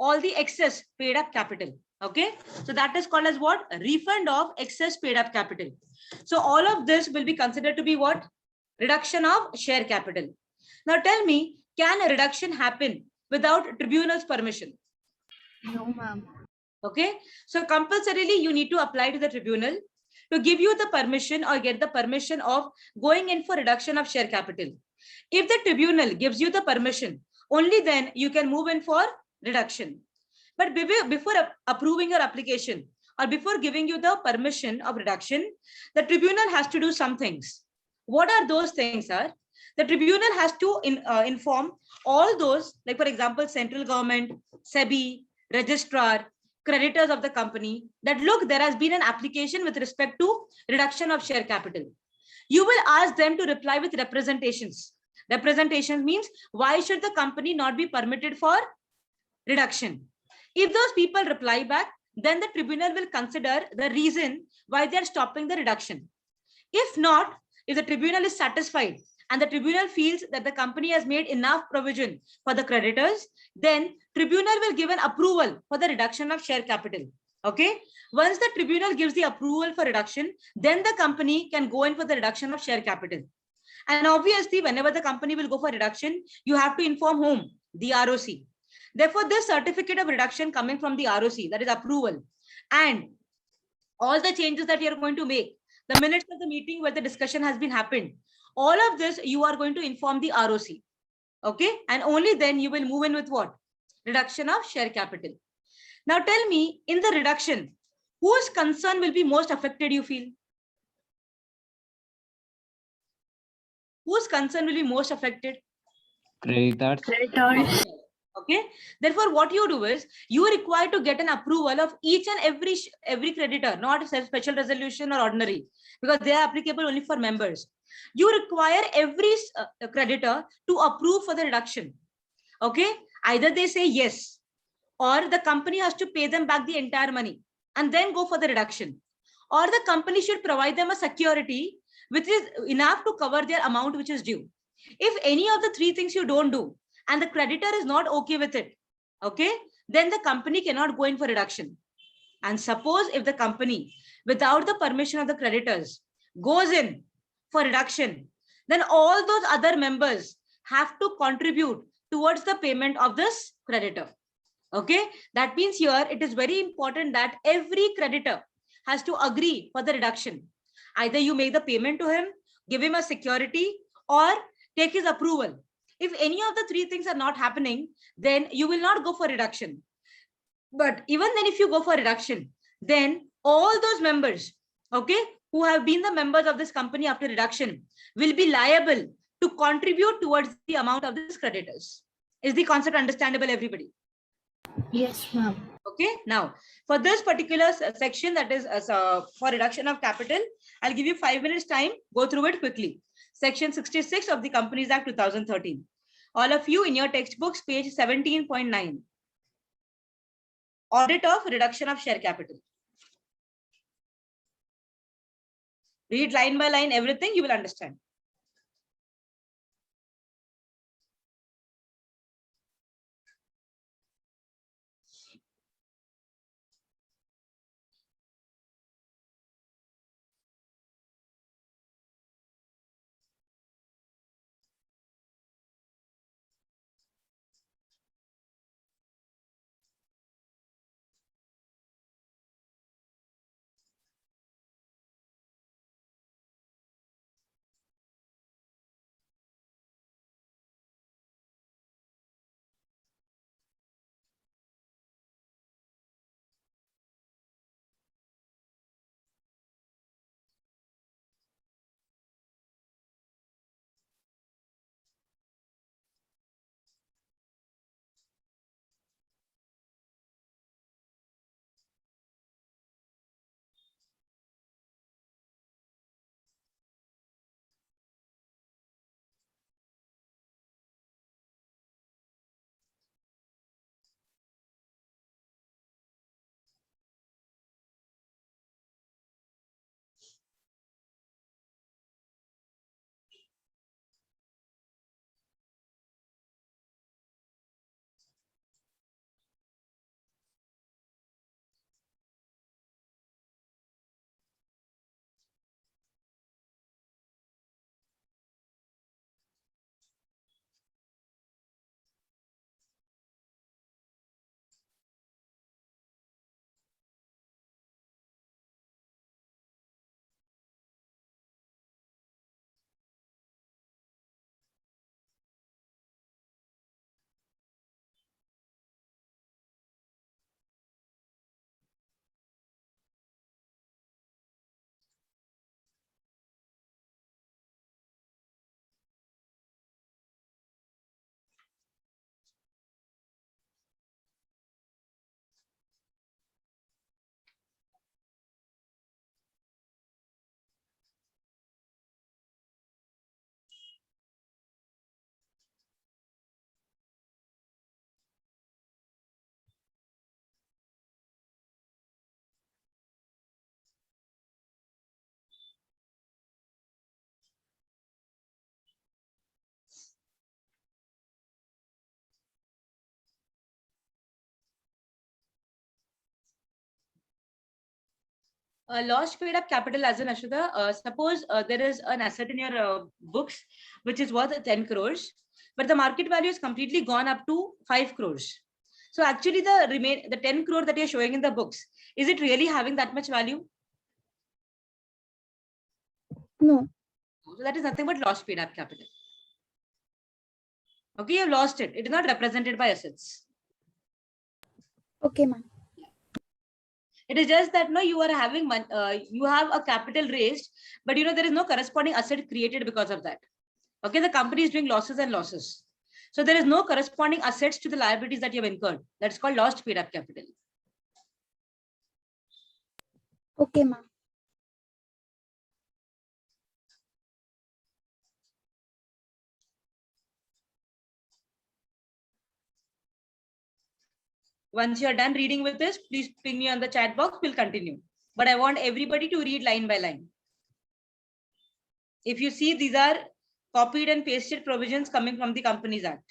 all the excess paid up capital. Okay, so that is called as what? Refund of excess paid up capital. So all of this will be considered to be what? Reduction of share capital. Now tell me, can a reduction happen without tribunal's permission? No, ma'am. Okay, so compulsorily you need to apply to the tribunal to give you the permission or get the permission of going in for reduction of share capital. If the tribunal gives you the permission, only then you can move in for reduction. But before approving your application or before giving you the permission of reduction, the tribunal has to do some things. What are those things, sir? The tribunal has to inform all those, like for example, central government, SEBI, registrar, creditors of the company, that look, there has been an application with respect to reduction of share capital. You will ask them to reply with representations. Representation means why should the company not be permitted for reduction? If those people reply back, then the tribunal will consider the reason why they are stopping the reduction. If not, if the tribunal is satisfied and the tribunal feels that the company has made enough provision for the creditors, then tribunal will give an approval for the reduction of share capital. Okay. Once the tribunal gives the approval for reduction, then the company can go in for the reduction of share capital. And obviously, whenever the company will go for reduction, you have to inform whom? The ROC. Therefore, this certificate of reduction coming from the ROC, that is approval, and all the changes that you are going to make, the minutes of the meeting where the discussion has been happened, all of this you are going to inform the ROC. Okay, and only then you will move in with what? Reduction of share capital. Now tell me, in the reduction, whose concern will be most affected, you feel? Whose concern will be most affected? Creditors. Creditors. Okay, therefore what you do is you are required to get an approval of each and every creditor, not special resolution or ordinary, because they are applicable only for members. You require every creditor to approve for the reduction. Okay, either they say yes, or the company has to pay them back the entire money and then go for the reduction, or the company should provide them a security which is enough to cover their amount which is due. If any of the three things you don't do and the creditor is not okay with it, okay, then the company cannot go in for reduction. And suppose if the company, without the permission of the creditors, goes in for reduction, then all those other members have to contribute towards the payment of this creditor. Okay, that means here it is very important that every creditor has to agree for the reduction. Either you make the payment to him, give him a security, or take his approval. If any of the three things are not happening, then you will not go for reduction. But even then, if you go for reduction, then all those members, okay, who have been the members of this company after reduction will be liable to contribute towards the amount of these creditors. Is the concept understandable, everybody? Yes, ma'am. Okay, now for this particular section, that is for reduction of capital, I'll give you 5 minutes time, go through it quickly. Section 66 of the Companies Act 2013. All of you in your textbooks, page 17.9. Audit of reduction of share capital. Read line by line everything, you will understand. Lost paid up capital as an Ashwata, suppose there is an asset in your books which is worth 10 crores, but the market value is completely gone up to 5 crores. So actually the 10 crore that you're showing in the books, is it really having that much value? No. So that is nothing but lost paid up capital. Okay, you've lost it. It is not represented by assets. Okay, ma'am. It is just that no, you are having you have a capital raised, but there is no corresponding asset created because of that. Okay, the company is doing losses and losses. So there is no corresponding assets to the liabilities that you have incurred. That's called lost paid up capital. Okay, ma'am. Once you're done reading with this, please ping me on the chat box. We'll continue. But I want everybody to read line by line. If you see, these are copied and pasted provisions coming from the Companies Act.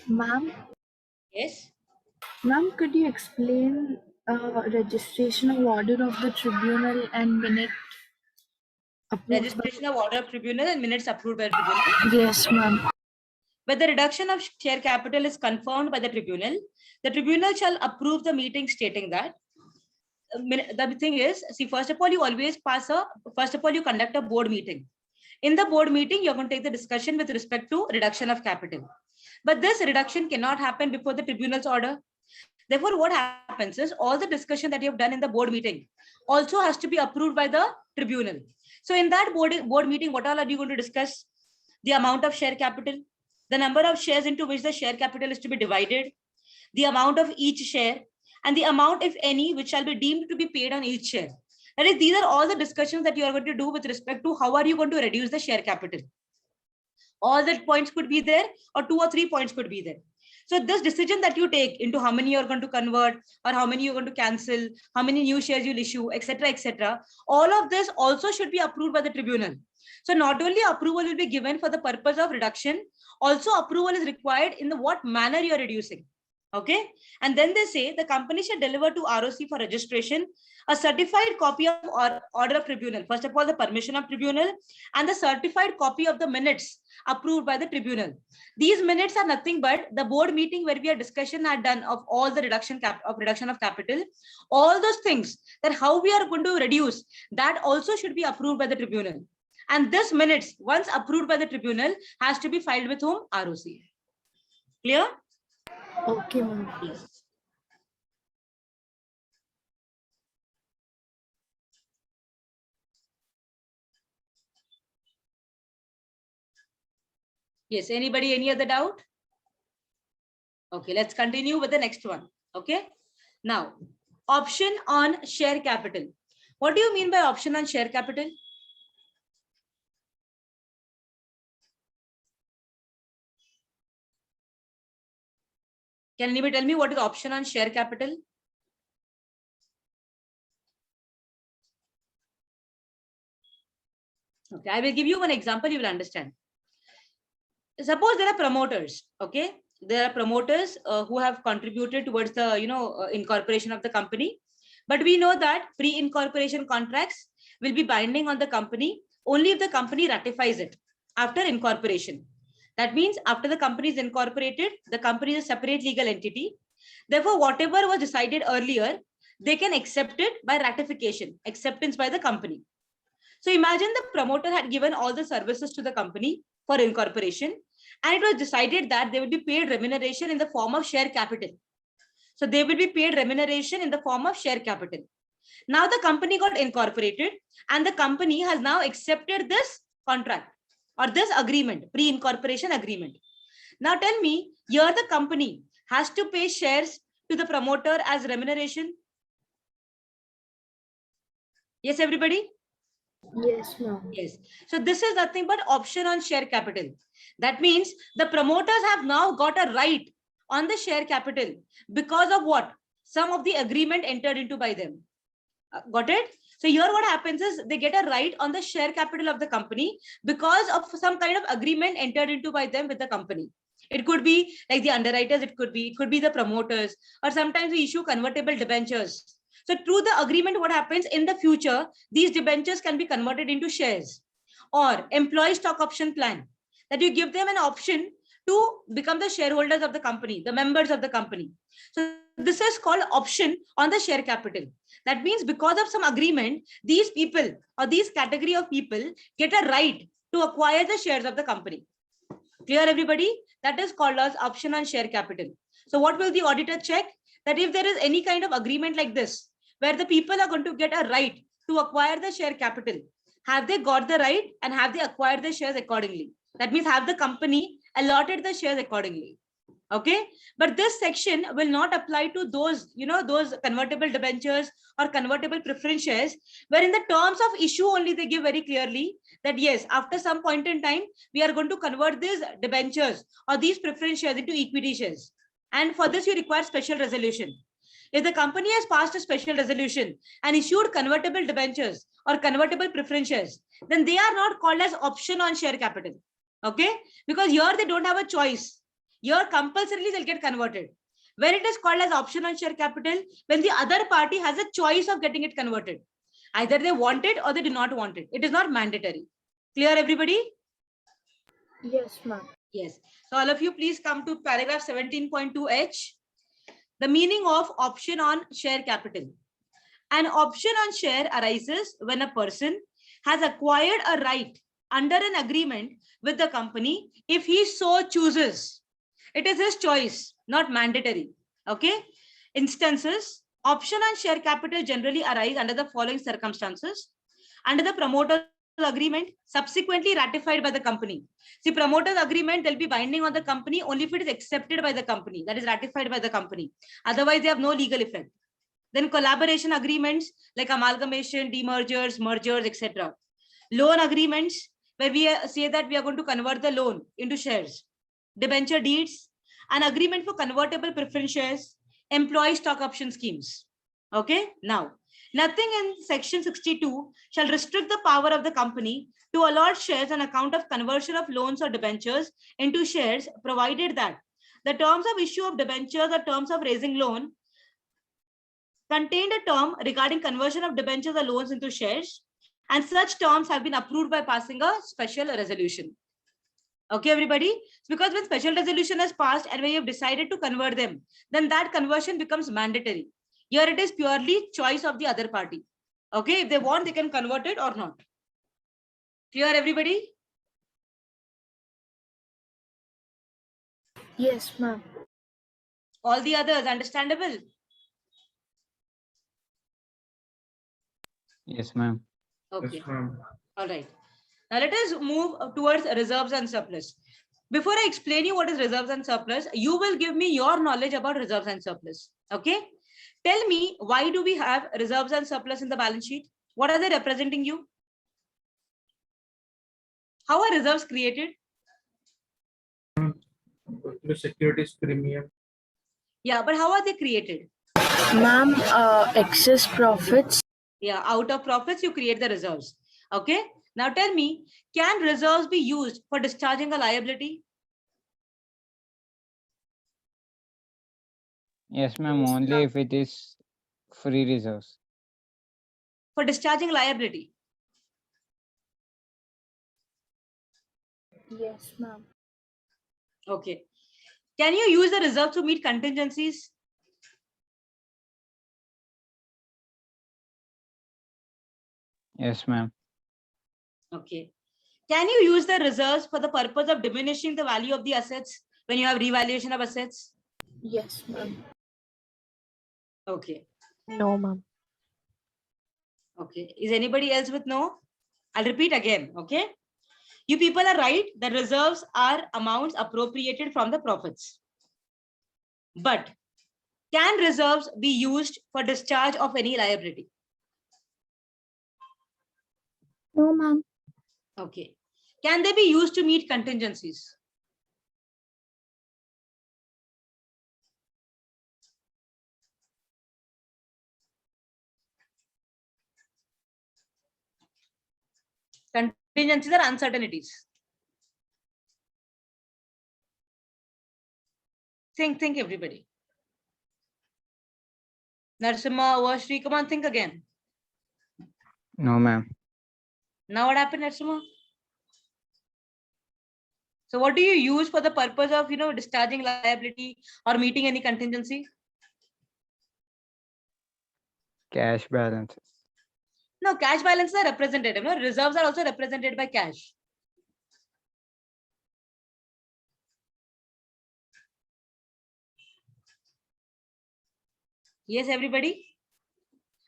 Ma'am, Yes. ma'am, could you explain registration of order of the tribunal and minute approved Registration of order of tribunal and minutes approved by the tribunal. Yes, ma'am. When the reduction of share capital is confirmed by the tribunal shall approve the meeting stating that. The thing is, see, first of all, you conduct a board meeting. In the board meeting, you're going to take the discussion with respect to reduction of capital. But this reduction cannot happen before the tribunal's order. Therefore, what happens is all the discussion that you have done in the board meeting also has to be approved by the tribunal. So in that board meeting, what all are you going to discuss? The amount of share capital, the number of shares into which the share capital is to be divided, the amount of each share, and the amount, if any, which shall be deemed to be paid on each share. That is, these are all the discussions that you are going to do with respect to how are you going to reduce the share capital. All the points could be there, or 2 or 3 points could be there. So this decision that you take into how many you're going to convert or how many you're going to cancel, how many new shares you'll issue, etc., all of this also should be approved by the tribunal. So not only approval will be given for the purpose of reduction, also approval is required in the what manner you're reducing. Okay. And then they say the company should deliver to ROC for registration a certified copy of order of tribunal. First of all, the permission of tribunal and the certified copy of the minutes approved by the tribunal. These minutes are nothing but the board meeting where we are discussion had done of all the reduction of capital, all those things that how we are going to reduce, that also should be approved by the tribunal. And this minutes, once approved by the tribunal, has to be filed with whom? ROC. Clear? Okay, ma'am. Yes. Yes, anybody, any other doubt? Okay, let's continue with the next one. Okay, now option on share capital. What do you mean by option on share capital? Can anybody tell me what is option on share capital? Okay, I will give you one example, you will understand. Suppose there are promoters, okay? There are promoters who have contributed towards the incorporation of the company. But we know that pre-incorporation contracts will be binding on the company only if the company ratifies it after incorporation. That means after the company is incorporated, the company is a separate legal entity. Therefore, whatever was decided earlier, they can accept it by ratification, acceptance by the company. So imagine the promoter had given all the services to the company for incorporation, and it was decided that they will be paid remuneration in the form of share capital. So they will be paid remuneration in the form of share capital. Now the company got incorporated and the company has now accepted this contract or this agreement, pre-incorporation agreement. Now tell me, here the company has to pay shares to the promoter as remuneration Yes, everybody? Yes, ma'am. Yes. So this is nothing but option on share capital. That means the promoters have now got a right on the share capital because of what? Some of the agreement entered into by them. Got it? So here what happens is they get a right on the share capital of the company because of some kind of agreement entered into by them with the company. It could be like the underwriters, it could be the promoters, or sometimes we issue convertible debentures. So through the agreement, what happens in the future, these debentures can be converted into shares, or employee stock option plan, that you give them an option to become the shareholders of the company, the members of the company. So this is called option on the share capital. That means because of some agreement, these people or these category of people get a right to acquire the shares of the company. Clear, everybody? That is called as option on share capital. So what will the auditor check? That if there is any kind of agreement like this, where the people are going to get a right to acquire the share capital, have they got the right and have they acquired the shares accordingly? That means have the company allotted the shares accordingly. Okay, but this section will not apply to those, those convertible debentures or convertible preference shares, where in the terms of issue only they give very clearly that yes, after some point in time we are going to convert these debentures or these preference shares into equity shares, and for this you require special resolution. If the company has passed a special resolution and issued convertible debentures or convertible preference shares, then they are not called as option on share capital. Okay, because here they don't have a choice. Here compulsorily they'll get converted. When it is called as option on share capital, when the other party has a choice of getting it converted, either they want it or they do not want it. It is not mandatory. Clear, everybody? Yes, ma'am. Yes. So all of you please come to paragraph 17.2h. The meaning of option on share capital. An option on share arises when a person has acquired a right under an agreement with the company if he so chooses. It is his choice, not mandatory. Okay. Instances: option on share capital generally arise under the following circumstances: under the promoter's agreement subsequently ratified by the company. See, promoter's agreement, they'll be binding on the company only if it is accepted by the company, that is ratified by the company. Otherwise, they have no legal effect. Then collaboration agreements like amalgamation, demergers, mergers, etc. Loan agreements where we say that we are going to convert the loan into shares. Debenture deeds, an agreement for convertible preference shares, employee stock option schemes. Okay, now nothing in section 62 shall restrict the power of the company to allot shares on account of conversion of loans or debentures into shares, provided that the terms of issue of debentures or terms of raising loan contained a term regarding conversion of debentures or loans into shares, and such terms have been approved by passing a special resolution. Okay, everybody? Because when special resolution is passed and when you have decided to convert them, then that conversion becomes mandatory. Here it is purely choice of the other party. Okay, if they want, they can convert it or not. Clear, everybody? Yes, ma'am. All the others understandable? Yes, ma'am. Okay. Yes, ma'am. All right. Now let us move towards reserves and surplus. Before I explain you what is reserves and surplus, you will give me your knowledge about reserves and surplus. Okay. Tell me, why do we have reserves and surplus in the balance sheet? What are they representing you? How are reserves created? The securities premium. Yeah, but how are they created? Ma'am, excess profits. Yeah, out of profits, you create the reserves. Okay. Now tell me, can reserves be used for discharging a liability? Yes, ma'am. Yes, Only ma'am. if it is free reserves. For discharging liability? Yes, ma'am. Okay. Can you use the reserve to meet contingencies? Yes, ma'am. Okay. Can you use the reserves for the purpose of diminishing the value of the assets when you have revaluation of assets? Yes, ma'am. Okay. No, ma'am. Okay. Is anybody else with no? I'll repeat again. Okay. You people are right. The reserves are amounts appropriated from the profits. But can reserves be used for discharge of any liability? No, ma'am. Okay. Can they be used to meet contingencies? Contingencies are uncertainties. Think everybody. Narasimha, Vashri, come on, think again. No, ma'am. Now what happened, Narasimha? So what do you use for the purpose of, discharging liability or meeting any contingency? Cash balances. No, cash balances are representative. No, reserves are also represented by cash. Yes, everybody.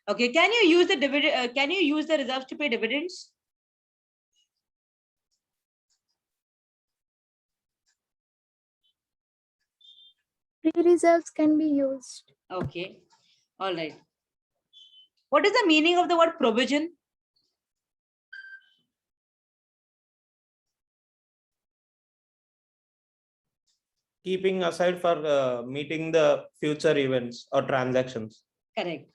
Okay, can you use the dividend? Can you use the reserves to pay dividends? Free reserves can be used. Okay, all right. What is the meaning of the word provision? Keeping aside for meeting the future events or transactions. Correct.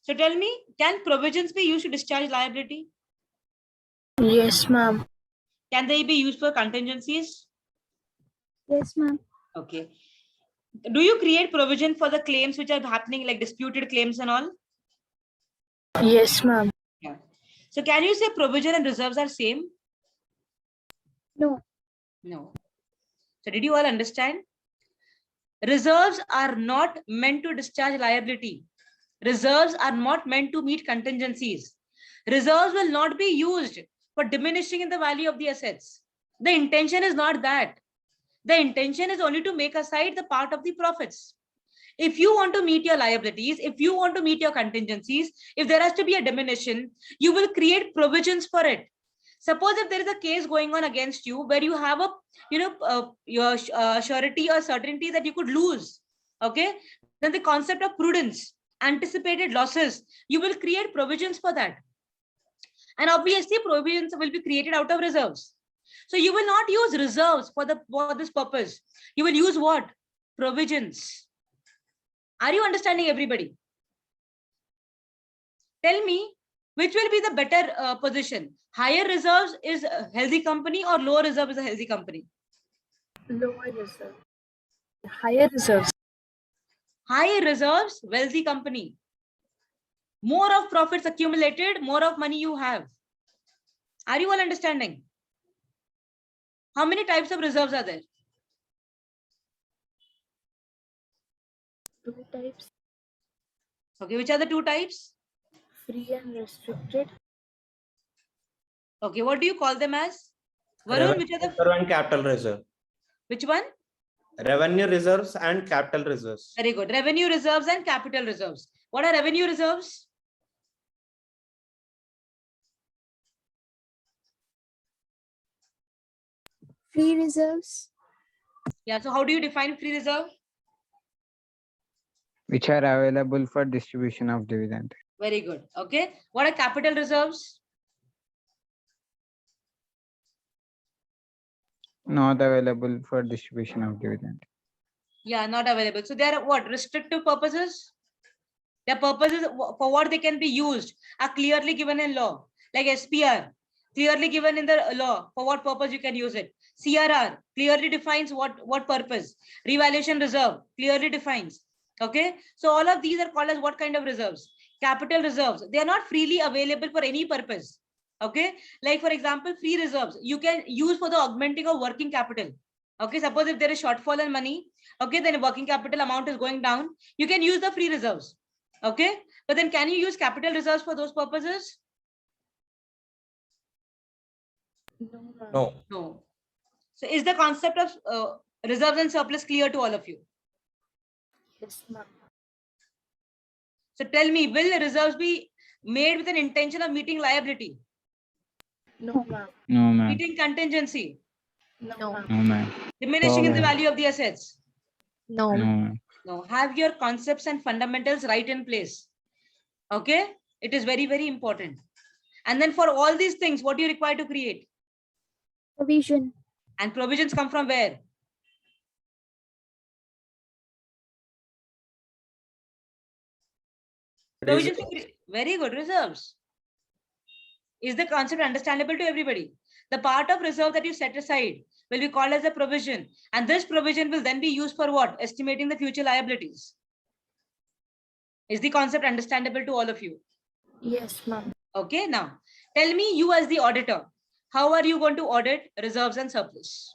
So tell me, can provisions be used to discharge liability? Yes, ma'am. Can they be used for contingencies? Yes, ma'am. Okay. Do you create provision for the claims which are happening, like disputed claims and all? Yes, ma'am. Yeah. So can you say provision and reserves are same? No. No. So did you all understand? Reserves are not meant to discharge liability. Reserves are not meant to meet contingencies. Reserves will not be used for diminishing in the value of the assets. The intention is not that. The intention is only to make aside the part of the profits. If you want to meet your liabilities, if you want to meet your contingencies, if there has to be a diminution, you will create provisions for it. Suppose if there is a case going on against you where you have a, your surety or certainty that you could lose, okay, then the concept of prudence, anticipated losses, you will create provisions for that. And obviously provisions will be created out of reserves. So you will not use reserves for this purpose. You will use what? Provisions. Are you understanding, everybody? Tell me, which will be the better position? Higher reserves is a healthy company or lower reserve is a healthy company? Lower reserve. Higher reserves. Higher reserves, wealthy company. More of profits accumulated, more of money you have. Are you all understanding? How many types of reserves are there? 2 types. Okay, which are the 2 types? Free and restricted. Okay, what do you call them as? Varun, which are the Reserve and capital reserve. which one? Revenue reserves and capital reserves. Very good. Revenue reserves and capital reserves. What are revenue reserves? Free reserves. Yeah, so how do you define free reserve? Which are available for distribution of dividend. Very good. Okay. What are capital reserves? Not available for distribution of dividend. Yeah, not available. So they are what? Restrictive purposes? Their purposes for what they can be used are clearly given in law. Like SPR, clearly given in the law for what purpose you can use it. CRR clearly defines what purpose. Revaluation reserve clearly defines. Okay. So all of these are called as what kind of reserves? Capital reserves. They are not freely available for any purpose. Okay. Like for example, free reserves you can use for the augmenting of working capital. Okay. Suppose if there is shortfall in money, okay, then working capital amount is going down. You can use the free reserves. Okay, but then can you use capital reserves for those purposes? No, ma'am. No. No. So is the concept of reserves and surplus clear to all of you? Yes, ma'am. So tell me, will reserves be made with an intention of meeting liability? No, ma'am. No, ma'am. Meeting contingency? No, No, ma'am. ma'am. Diminishing in the ma'am. value of the assets? No, ma'am. No. Have your concepts and fundamentals right in place. Okay, it is very, very important. And then for all these things, what do you require to create? Provision. And provisions come from where? Provisions, very good, reserves. Is the concept understandable to everybody? The part of reserve that you set aside will be called as a provision. And this provision will then be used for what? Estimating the future liabilities. Is the concept understandable to all of you? Yes, ma'am. Okay, now tell me, you as the auditor, how are you going to audit reserves and surplus?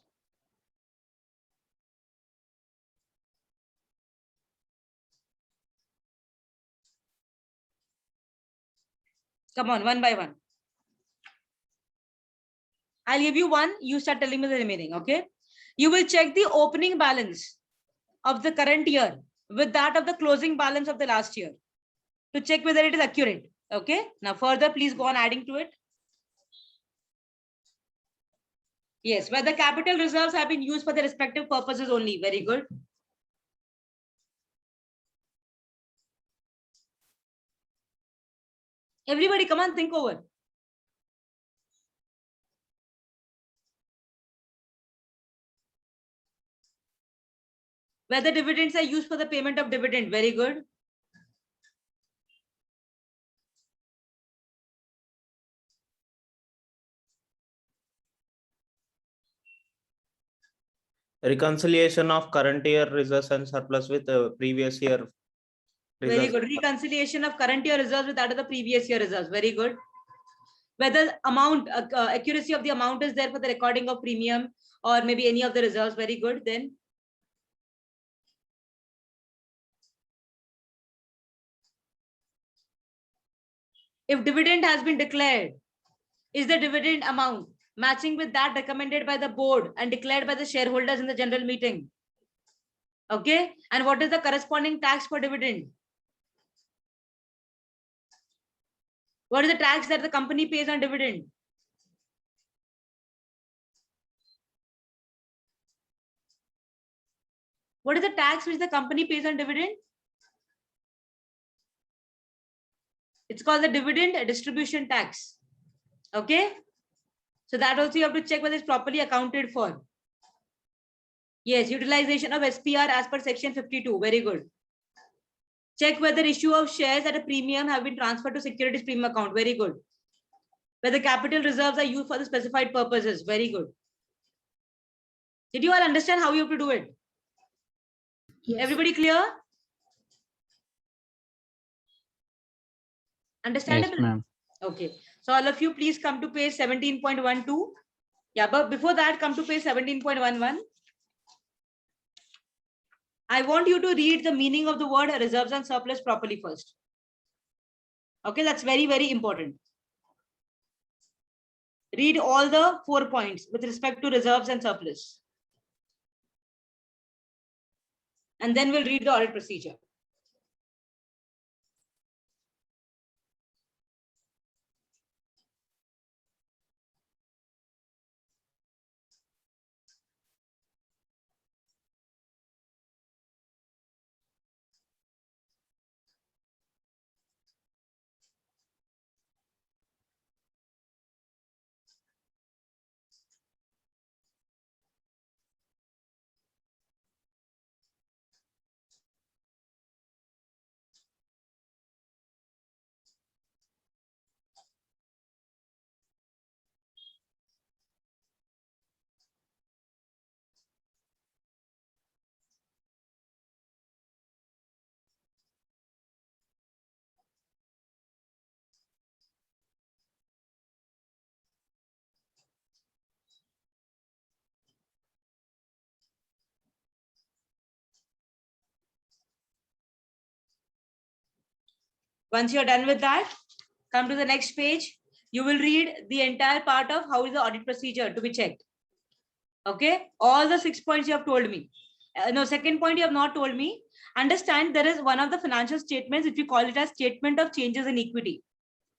Come on, one by one. I'll give you one, you start telling me the remaining, okay? You will check the opening balance of the current year with that of the closing balance of the last year to check whether it is accurate, okay? Now further, please go on adding to it. Yes, where the capital reserves have been used for the respective purposes only, very good. Everybody, come on, think over. Whether dividends are used for the payment of dividend, very good. Reconciliation of current year reserves and surplus with previous year Very reserves. good. Reconciliation of current year reserves with that of the previous year reserves, very good. Whether amount, accuracy of the amount is there for the recording of premium or maybe any of the reserves, very good. Then if dividend has been declared, is the dividend amount matching with that recommended by the board and declared by the shareholders in the general meeting? Okay, and what is the corresponding tax for dividend? What is the tax that the company pays on dividend? What is the tax which the company pays on dividend? It's called the dividend distribution tax. Okay, so that also you have to check whether it's properly accounted for. Yes, utilization of SPR as per section 52. Very good. Check whether issue of shares at a premium have been transferred to securities premium account. Very good. Whether capital reserves are used for the specified purposes. Very good. Did you all understand how you have to do it? Yes. Everybody clear? Yes, Understandable? ma'am. Okay. So all of you please come to page 17.12. Yeah, but before that, come to page 17.11. I want you to read the meaning of the word reserves and surplus properly first. Okay, that's very, very important. Read all the 4 points with respect to reserves and surplus. And then we'll read the audit procedure. Once you're done with that, come to the next page. You will read the entire part of how is the audit procedure to be checked. Okay, all the 6 points you have told me. No, second point you have not told me. Understand there is one of the financial statements which we call it as statement of changes in equity.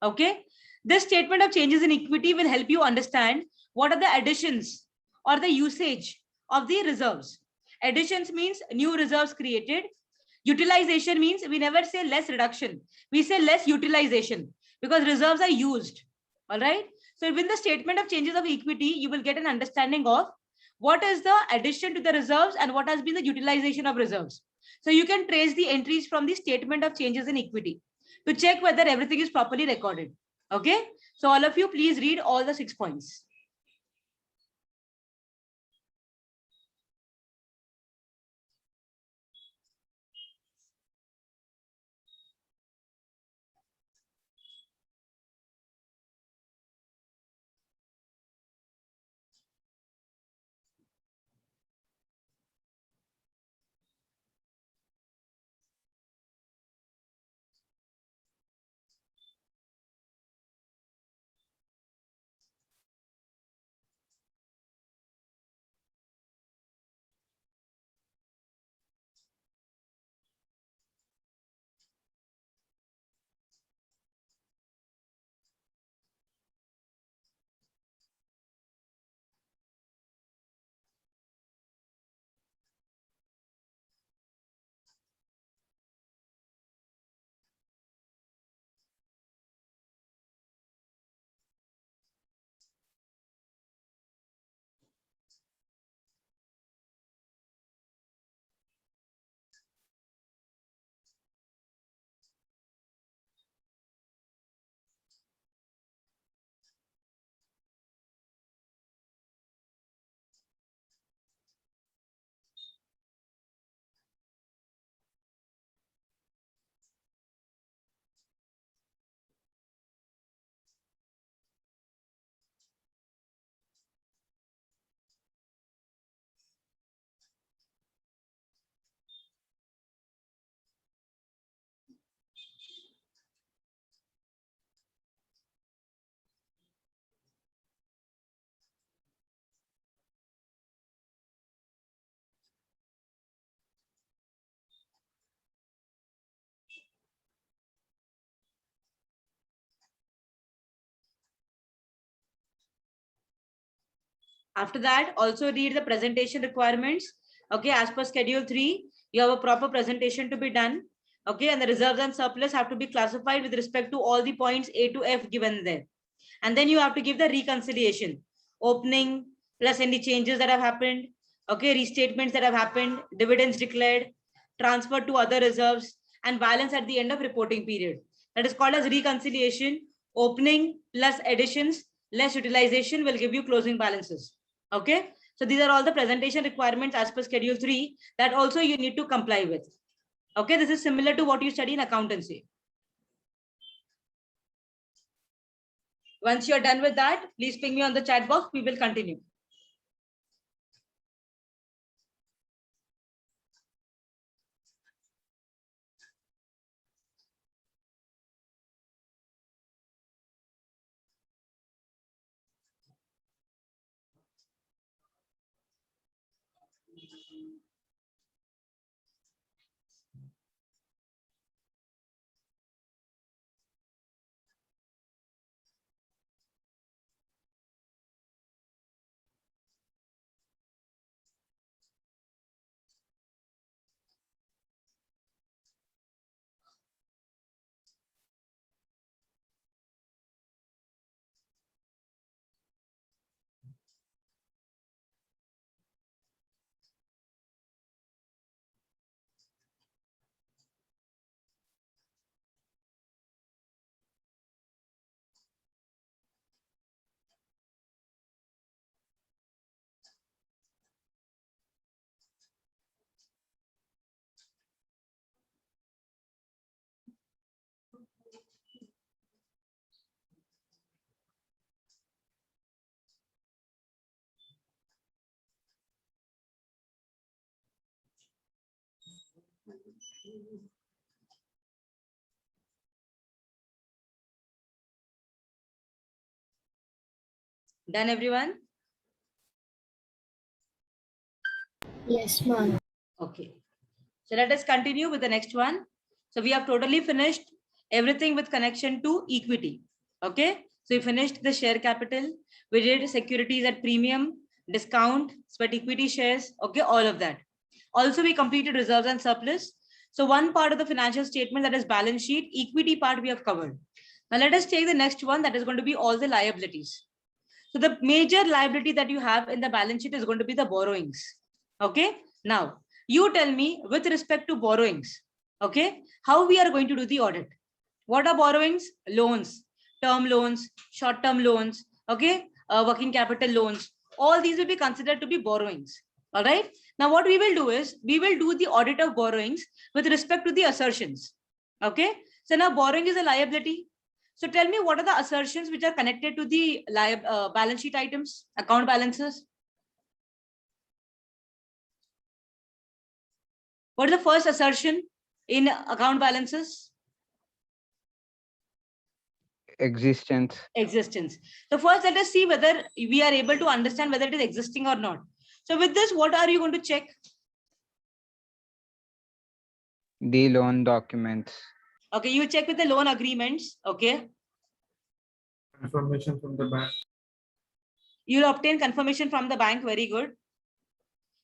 Okay, this statement of changes in equity will help you understand what are the additions or the usage of the reserves. Additions means new reserves created. Utilization means we never say less reduction. We say less utilization because reserves are used. All right. So with the statement of changes of equity, you will get an understanding of what is the addition to the reserves and what has been the utilization of reserves. So you can trace the entries from the statement of changes in equity to check whether everything is properly recorded. Okay. So all of you, please read all the 6 points. After that, also read the presentation requirements. Okay, as per schedule 3, you have a proper presentation to be done. Okay, and the reserves and surplus have to be classified with respect to all the points A to F given there. And then you have to give the reconciliation, opening plus any changes that have happened. Okay, restatements that have happened, dividends declared, transferred to other reserves, and balance at the end of reporting period. That is called as reconciliation. Opening plus additions less utilization will give you closing balances. Okay, so these are all the presentation requirements as per schedule 3 that also you need to comply with. Okay, this is similar to what you study in accountancy. Once you're done with that, please ping me on the chat box. We will continue. Done, everyone? Yes, ma'am. Okay. So let us continue with the next one. So we have totally finished everything with connection to equity. Okay. So we finished the share capital. We did securities at premium, discount, sweat equity shares. Okay. All of that. Also, we completed reserves and surplus. So one part of the financial statement, that is balance sheet, equity part we have covered. Now let us take the next one, that is going to be all the liabilities. So the major liability that you have in the balance sheet is going to be the borrowings. Okay. Now you tell me with respect to borrowings, okay, how we are going to do the audit. What are borrowings? Loans, term loans, short-term loans, okay, working capital loans. All these will be considered to be borrowings. All right. Now what we will do is we will do the audit of borrowings with respect to the assertions. Okay. So now borrowing is a liability. So tell me, what are the assertions which are connected to the balance sheet items, account balances? What is the first assertion in account balances? Existence. Existence. So first, let us see whether we are able to understand whether it is existing or not. So with this, what are you going to check? The loan documents. Okay, you check with the loan agreements. Okay. Information from the bank. You will obtain confirmation from the bank. Very good.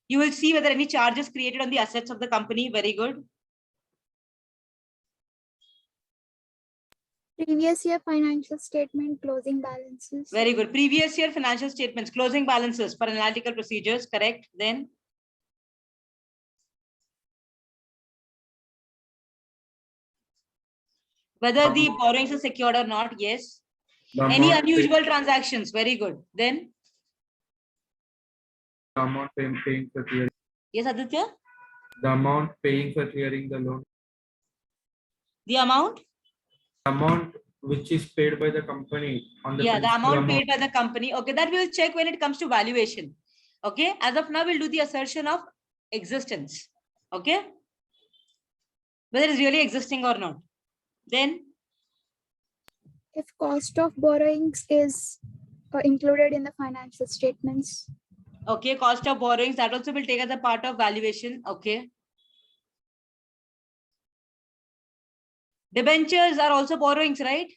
You will see whether any charges created on the assets of the company. Very good. Previous year financial statement, closing balances. Very good. Previous year financial statements, closing balances for analytical procedures. Correct. Then whether the borrowings are secured or not. Yes. The Any amount unusual transactions. Very good. Then The amount paying for clearing. yes, Aditya. The amount paying for clearing the loan. The amount. Amount which is paid by the company on the Yeah, the principal amount paid by the company. Okay, that we will check when it comes to valuation. Okay, as of now, we'll do the assertion of existence. Okay, whether it's really existing or not. Then, If cost of borrowings is included in the financial statements. okay, cost of borrowings, that also will take as a part of valuation. Okay. Debentures are also borrowings, right?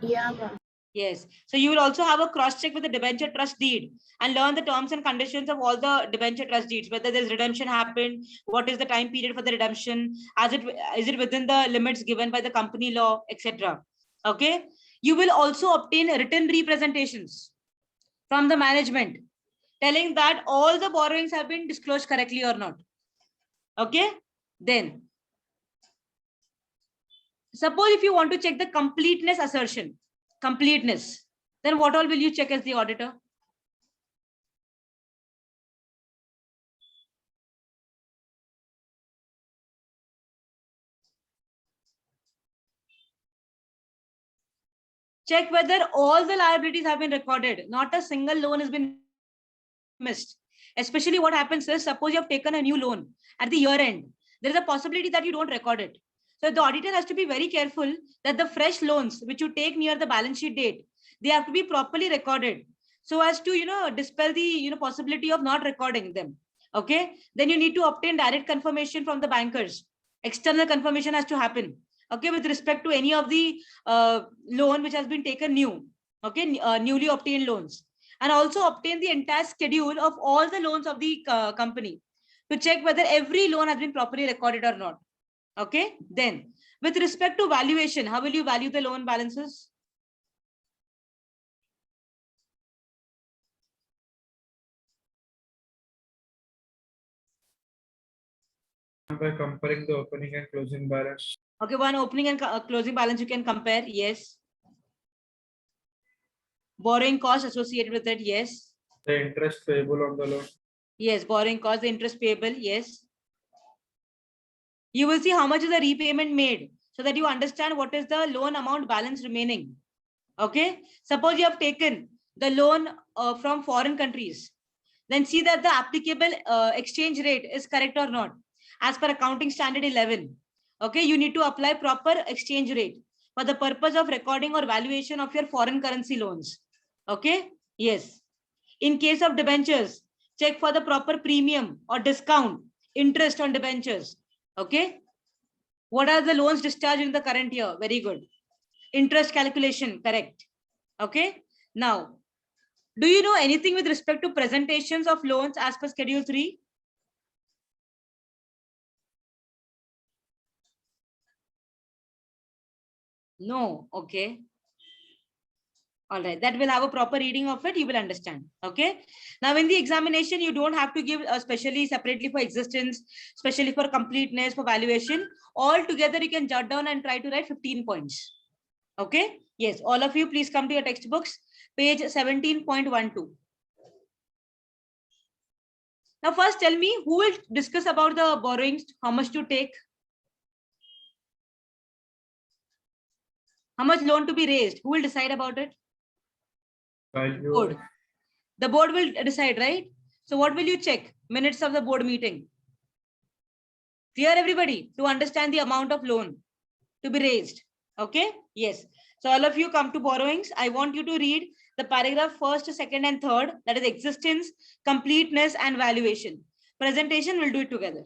Yeah, ma'am. Yes. So you will also have a cross check with the debenture trust deed and learn the terms and conditions of all the debenture trust deeds, whether there's redemption happened, what is the time period for the redemption, is it within the limits given by the company law, etc. Okay. You will also obtain written representations from the management telling that all the borrowings have been disclosed correctly or not. Okay. Then suppose if you want to check the completeness assertion, completeness, then what all will you check as the auditor? Check whether all the liabilities have been recorded, not a single loan has been missed. Especially what happens is, suppose you have taken a new loan at the year end, there is a possibility that you don't record it. So the auditor has to be very careful that the fresh loans which you take near the balance sheet date, they have to be properly recorded so as to dispel the possibility of not recording them. Okay, then you need to obtain direct confirmation from the bankers. External confirmation has to happen, okay, with respect to any of the loan which has been taken new, okay, newly obtained loans, and also obtain the entire schedule of all the loans of the company to check whether every loan has been properly recorded or not. Okay, then with respect to valuation, how will you value the loan balances? by comparing the opening and closing balance. Okay, one opening and closing balance you can compare. Yes. Borrowing cost associated with it. Yes. The interest payable on the loan. Yes, borrowing cost, the interest payable. Yes. You will see how much is the repayment made so that you understand what is the loan amount balance remaining. Okay. Suppose you have taken the loan from foreign countries, then see that the applicable exchange rate is correct or not. As per accounting standard 11. Okay. You need to apply proper exchange rate for the purpose of recording or valuation of your foreign currency loans. Okay. Yes. In case of debentures, check for the proper premium or discount, interest on debentures. Okay. What are the loans discharged in the current year? Very good. Interest calculation, correct. Okay. Now, do you know anything with respect to presentations of loans as per Schedule 3? No. Okay. All right, that will have a proper reading of it. You will understand. Okay. Now, in the examination, you don't have to give especially separately for existence, especially for completeness, for valuation. All together, you can jot down and try to write 15 points. Okay. Yes. All of you, please come to your textbooks, page 17.12. Now, first tell me who will discuss about the borrowings, how much to take, how much loan to be raised. Who will decide about it? Value Board. of The board will decide, right? So what will you check? Minutes of the board meeting. Clear, everybody, to understand the amount of loan to be raised. Okay. Yes. So all of you come to borrowings. I want you to read the paragraph first, second, and third. That is existence, completeness, and valuation. Presentation, we'll do it together.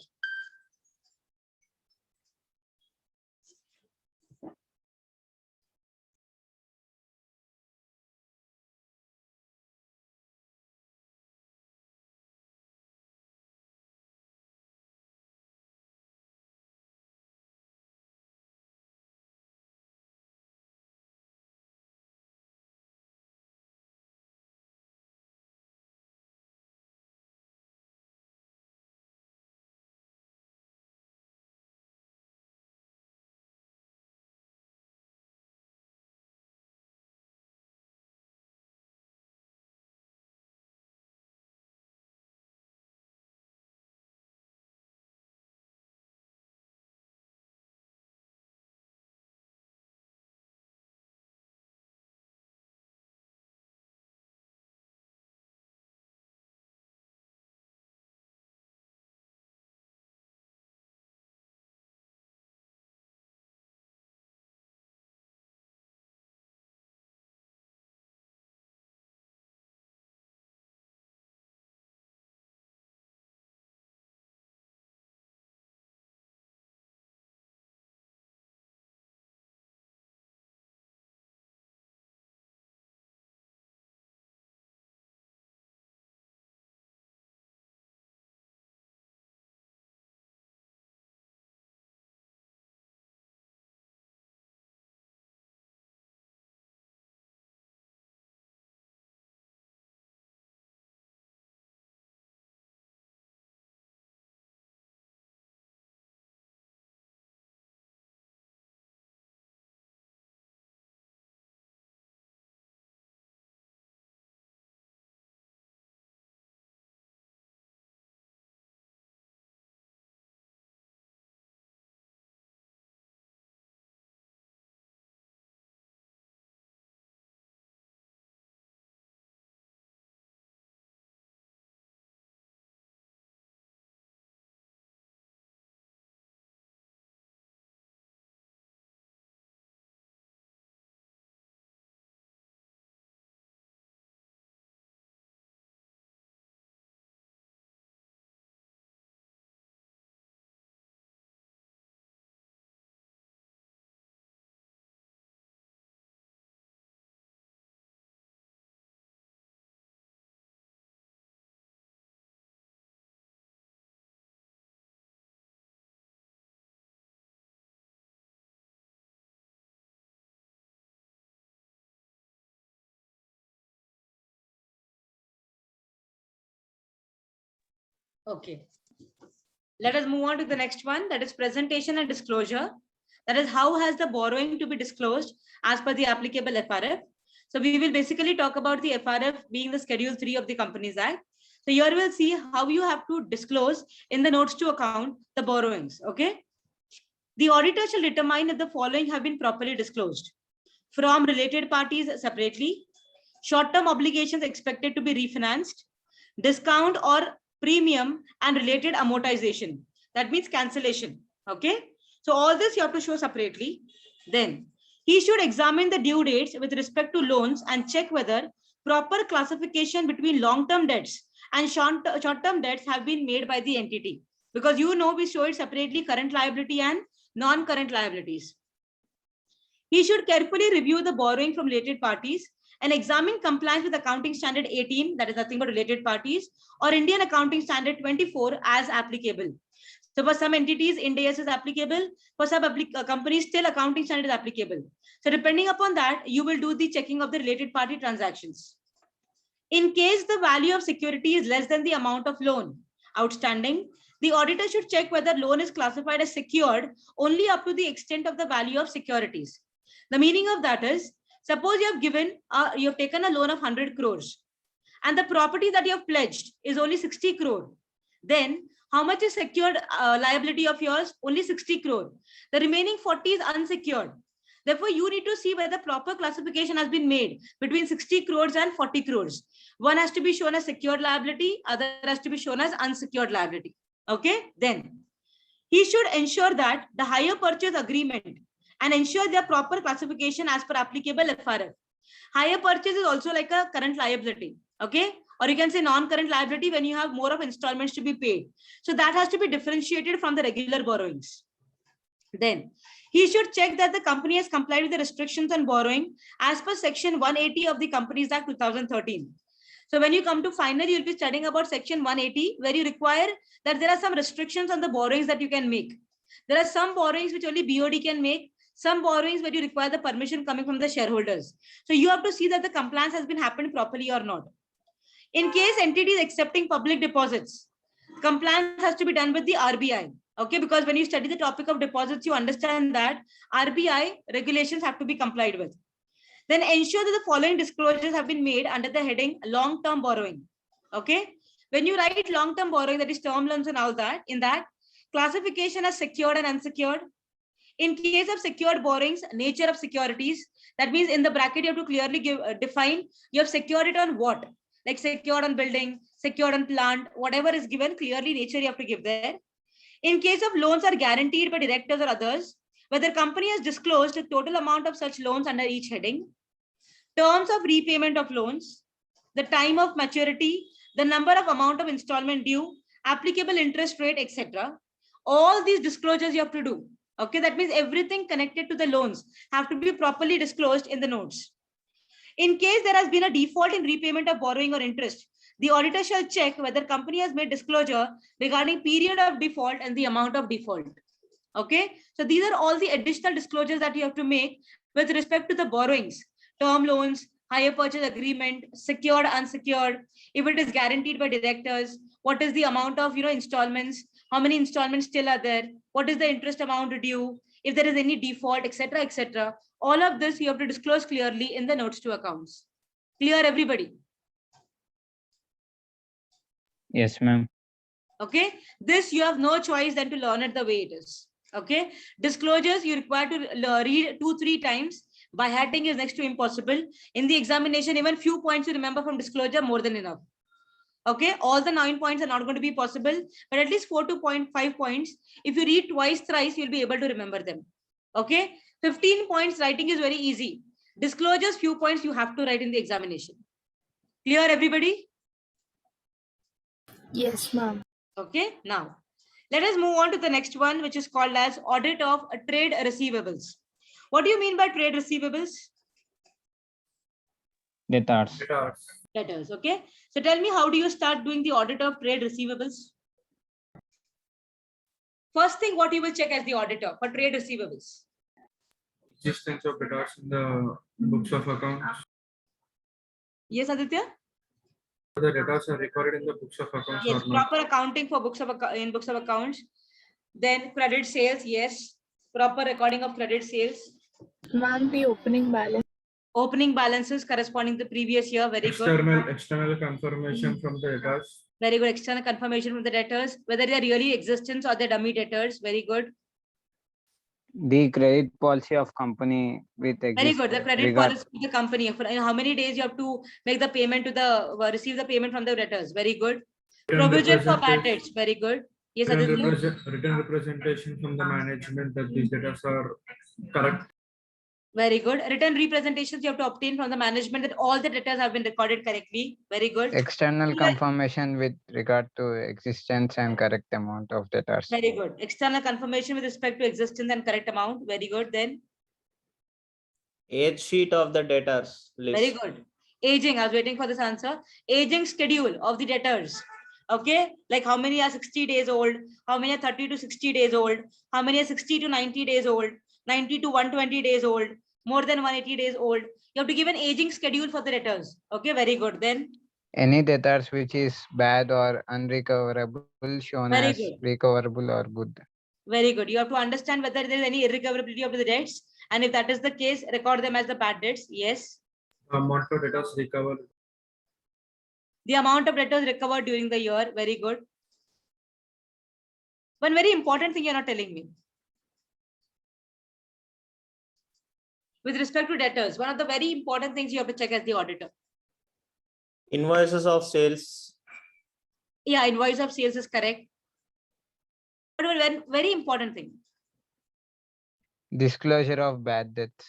Okay. Let us move on to the next one. That is presentation and disclosure. That is how has the borrowing to be disclosed as per the applicable FRF. So we will basically talk about the FRF being the Schedule 3 of the Companies Act. So here we'll see how you have to disclose in the notes to account the borrowings. Okay. The auditor shall determine if the following have been properly disclosed from related parties separately, short-term obligations expected to be refinanced, discount or premium and related amortization. That means cancellation. Okay. So all this you have to show separately. Then he should examine the due dates with respect to loans and check whether proper classification between long-term debts and short-term debts have been made by the entity. Because we show it separately, current liability and non-current liabilities. He should carefully review the borrowing from related parties and examine compliance with Accounting Standard 18, that is nothing but related parties, or Indian Accounting Standard 24 as applicable. So for some entities, Ind AS is applicable. For some companies, still accounting standard is applicable. So depending upon that, you will do the checking of the related party transactions. In case the value of security is less than the amount of loan outstanding, the auditor should check whether loan is classified as secured only up to the extent of the value of securities. The meaning of that is, suppose you have taken a loan of 100 crores and the property that you have pledged is only 60 crore. Then how much is secured liability of yours? Only 60 crore. The remaining 40 is unsecured. Therefore, you need to see whether proper classification has been made between 60 crores and 40 crores. One has to be shown as secured liability, other has to be shown as unsecured liability. Okay, then he should ensure that the hire purchase agreement and ensure their proper classification as per applicable FRF. Hire purchase is also like a current liability. Okay, or you can say non-current liability when you have more of installments to be paid. So that has to be differentiated from the regular borrowings. Then he should check that the company has complied with the restrictions on borrowing as per section 180 of the Companies Act 2013. So when you come to final, you'll be studying about section 180, where you require that there are some restrictions on the borrowings that you can make. There are some borrowings which only BOD can make, some borrowings where you require the permission coming from the shareholders. So you have to see that the compliance has been happened properly or not. In case entity is accepting public deposits, compliance has to be done with the RBI. Okay, because when you study the topic of deposits, you understand that RBI regulations have to be complied with. Then ensure that the following disclosures have been made under the heading long-term borrowing. Okay, when you write long-term borrowing, that is term loans and all that, in that classification as secured and unsecured. In case of secured borrowings, nature of securities, that means in the bracket you have to clearly define you have secured it on what, like secured on building, secured on plant, whatever is given, clearly nature you have to give there. In case of loans are guaranteed by directors or others, whether company has disclosed the total amount of such loans under each heading, terms of repayment of loans, the time of maturity, the number of amount of installment due, applicable interest rate, etc. All these disclosures you have to do. Okay, that means everything connected to the loans have to be properly disclosed in the notes. In case there has been a default in repayment of borrowing or interest, the auditor shall check whether company has made disclosure regarding period of default and the amount of default. Okay, so these are all the additional disclosures that you have to make with respect to the borrowings, term loans, hire purchase agreement, secured, unsecured, if it is guaranteed by directors, what is the amount of installments, how many installments still are there, what is the interest amount due, if there is any default, etc., etc. All of this you have to disclose clearly in the notes to accounts. Clear, everybody? Yes, ma'am. Okay, this you have no choice than to learn it the way it is. Okay, disclosures you require to read 2-3 times. By hearting is next to impossible. In the examination, even few points you remember from disclosure, more than enough. Okay, all the 9 points are not going to be possible, but at least 4 to 5 points. If you read twice, thrice, you'll be able to remember them. Okay, 15 points writing is very easy. Disclosures, few points you have to write in the examination. Clear, everybody? Yes, ma'am. Okay, now let us move on to the next one, which is called as audit of trade receivables. What do you mean by trade receivables? Debtors. Debtors. Okay, so tell me, how do you start doing the audit of trade receivables? First thing, what you will check as the auditor for trade receivables? Existence of debtors in the books of accounts. Yes, Aditya? The debtors are recorded in the books of accounts Yes, or not? proper accounting for books of accounts. Then credit sales, yes, proper recording of credit sales. Ma'am, the opening balance. Opening balances corresponding to the previous year, very good. External confirmation from the debtors. Very good. External confirmation from the debtors, whether they are really existence or they're dummy debtors. Very good. The credit policy of company with Very good. The credit policy of the company. For how many days you have to make the payment to the receive the payment from the debtors. Very good. Provision for bad debts. Very good. Yes, Written representation from the management that these debtors are correct. Very good. Written representations you have to obtain from the management that all the debtors have been recorded correctly. Very good. External confirmation with regard to existence and correct amount of debtors. Very good. External confirmation with respect to existence and correct amount. Very good. Then Age sheet of the debtors list. very good. Aging. I was waiting for this answer. Aging schedule of the debtors. Okay, like how many are 60 days old, how many are 30 to 60 days old, how many are 60 to 90 days old, 90 to 120 days old, more than 180 days old. You have to give an aging schedule for the debtors. Okay, very good. Then Any debtors which is bad or unrecoverable shown very as good. recoverable or good. Very good. You have to understand whether there is any irrecoverability of the debts, and if that is the case, record them as the bad debts. Yes. Amount of debtors recovered. The amount of debtors recovered during the year. Very good. One very important thing you're not telling me. With respect to debtors, one of the very important things you have to check as the auditor. Invoices of sales. Yeah, invoice of sales is correct. But one very important thing. Disclosure of bad debts.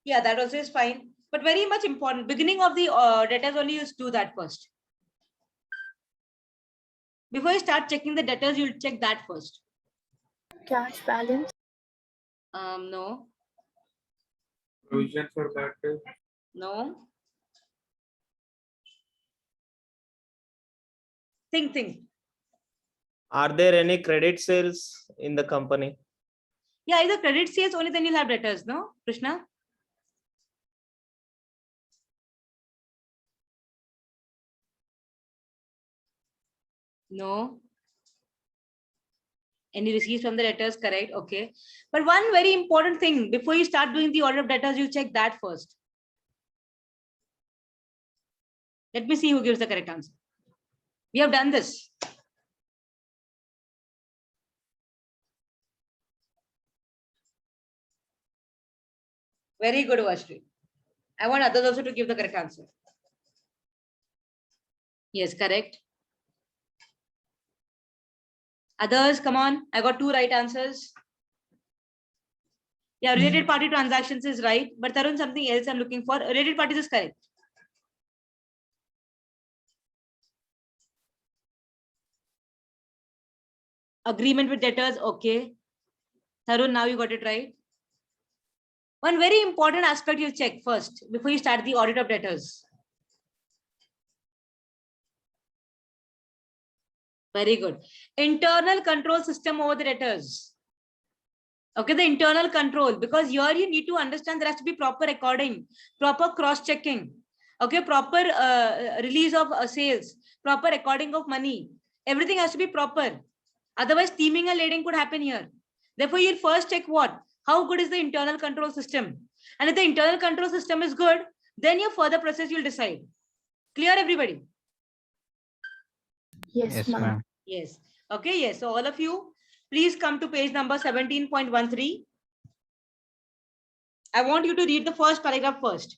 Yeah, that also is fine. But very much important. Beginning of the debtors only, you do that first. Before you start checking the debtors, you'll check that first. Cash balance. No, Provision for bad debt. no. Think. Are there any credit sales in the company? Yeah, either credit sales only, then you'll have debtors, no, Krishna? No. Any receipts from the debtors, correct? Okay. But one very important thing, before you start doing the order of debtors, you check that first. Let me see who gives the correct answer. We have done this. Very good, Vashri. I want others also to give the correct answer. Yes, correct. Others, come on. I got 2 right answers. Yeah, related party transactions is right. But Tarun, something else I'm looking for. Related parties is correct. Agreement with debtors, okay. Tarun, now you got it right. One very important aspect you'll check first before you start the audit of debtors. Very good. Internal control system over the debtors. Okay, the internal control, because here you need to understand there has to be proper recording, proper cross-checking, okay, proper release of sales, proper recording of money. Everything has to be proper. Otherwise, steaming and lading could happen here. Therefore, you'll first check what? How good is the internal control system? And if the internal control system is good, then your further process you'll decide. Clear, everybody? Yes, ma'am. Yes. Okay, yes. So all of you, please come to page number 17.13. I want you to read the first paragraph first.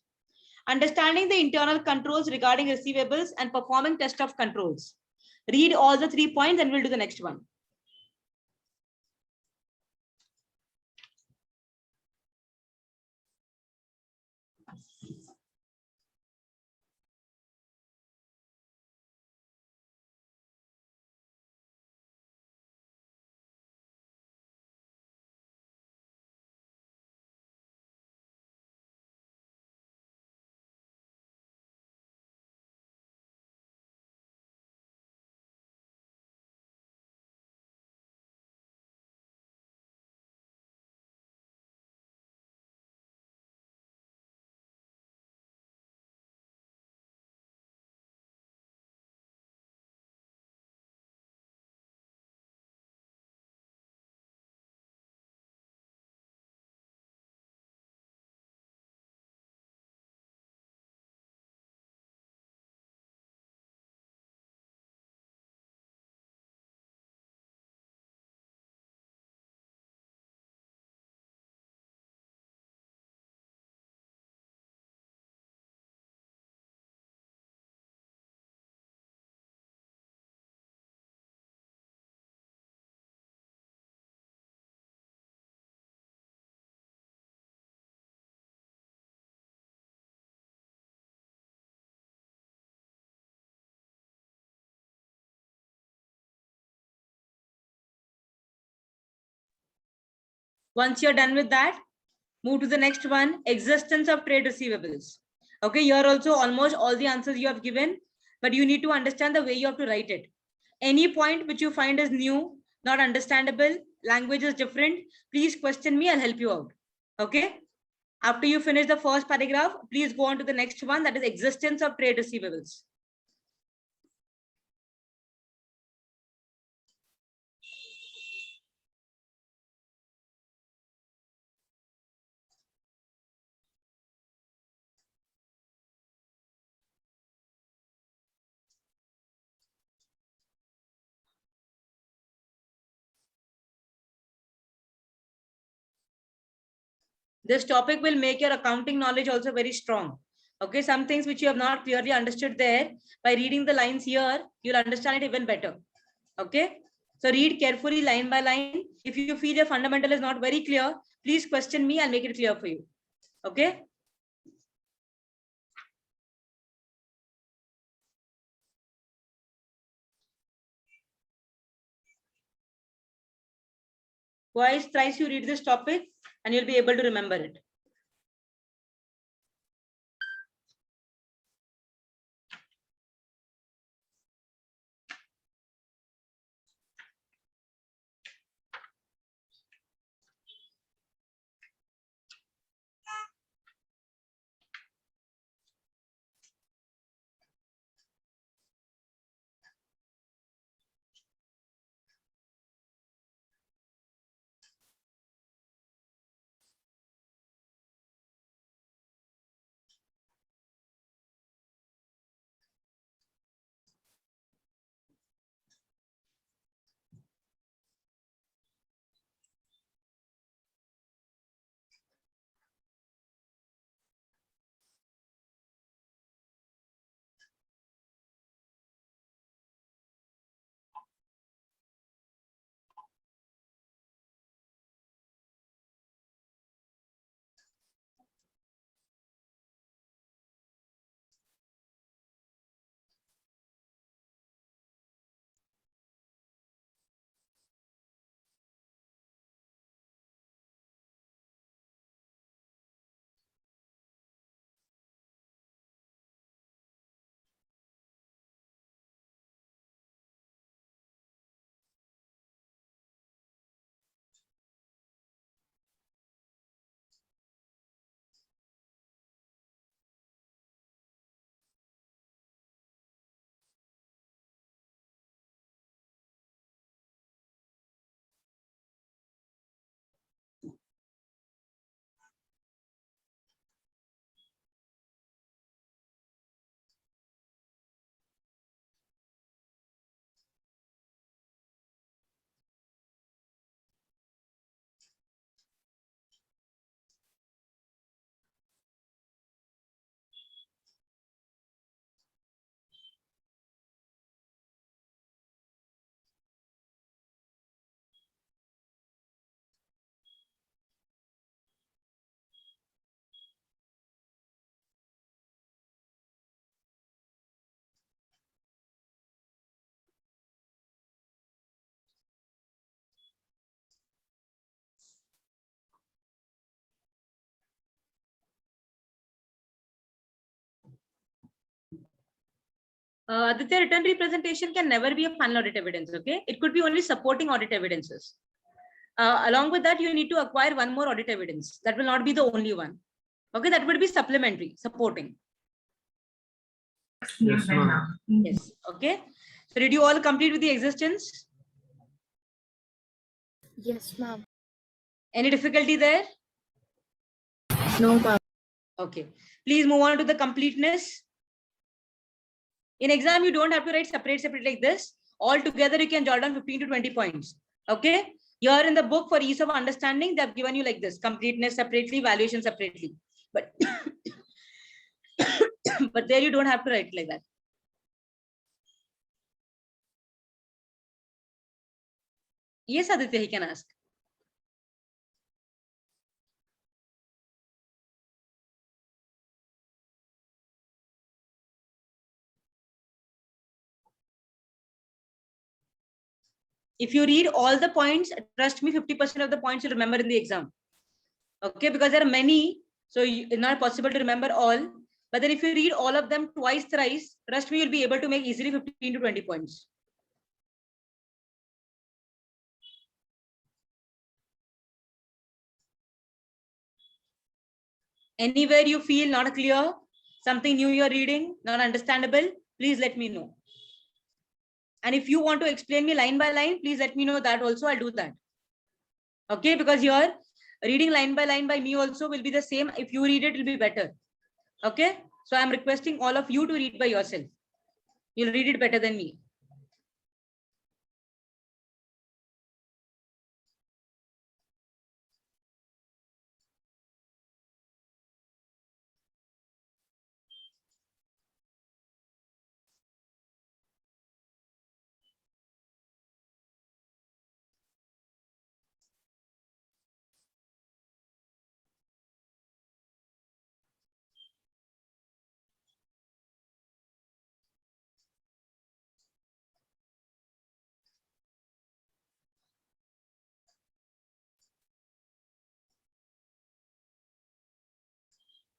Understanding the internal controls regarding receivables and performing test of controls. Read all the 3 points and we'll do the next one. Once you're done with that, move to the next one, existence of trade receivables. Okay, here also almost all the answers you have given, but you need to understand the way you have to write it. Any point which you find is new, not understandable, language is different, please question me, I'll help you out. Okay. After you finish the first paragraph, please go on to the next one, that is existence of trade receivables. This topic will make your accounting knowledge also very strong. Okay, some things which you have not clearly understood there, by reading the lines here, you'll understand it even better. Okay, so read carefully line by line. If you feel your fundamental is not very clear, please question me, I'll make it clear for you. Okay. Twice, thrice you read this topic and you'll be able to remember it. The written representation can never be a final audit evidence. Okay, it could be only supporting audit evidences. Along with that, you need to acquire one more audit evidence. That will not be the only one. Okay, that would be supplementary, supporting. Yes, ma'am. Yes. Okay. So did you all complete with the existence? Yes, ma'am. Any difficulty there? No, ma'am. Okay. Please move on to the completeness. In exam, you don't have to write separate like this. All together, you can jot down 15 to 20 points. Okay. Here in the book, for ease of understanding, they have given you like this: completeness separately, valuation separately. But but there you don't have to write like that. Yes, Aditya, he can ask. If you read all the points, trust me, 50% of the points you'll remember in the exam. Okay, because there are many, so it's not possible to remember all. But then if you read all of them twice, thrice, trust me, you'll be able to make easily 15 to 20 points. Anywhere you feel not clear, something new you're reading, not understandable, please let me know. And if you want to explain me line by line, please let me know that also, I'll do that. Okay, because your reading line by me also will be the same. If you read it, it'll be better. Okay, so I'm requesting all of you to read by yourself. You'll read it better than me.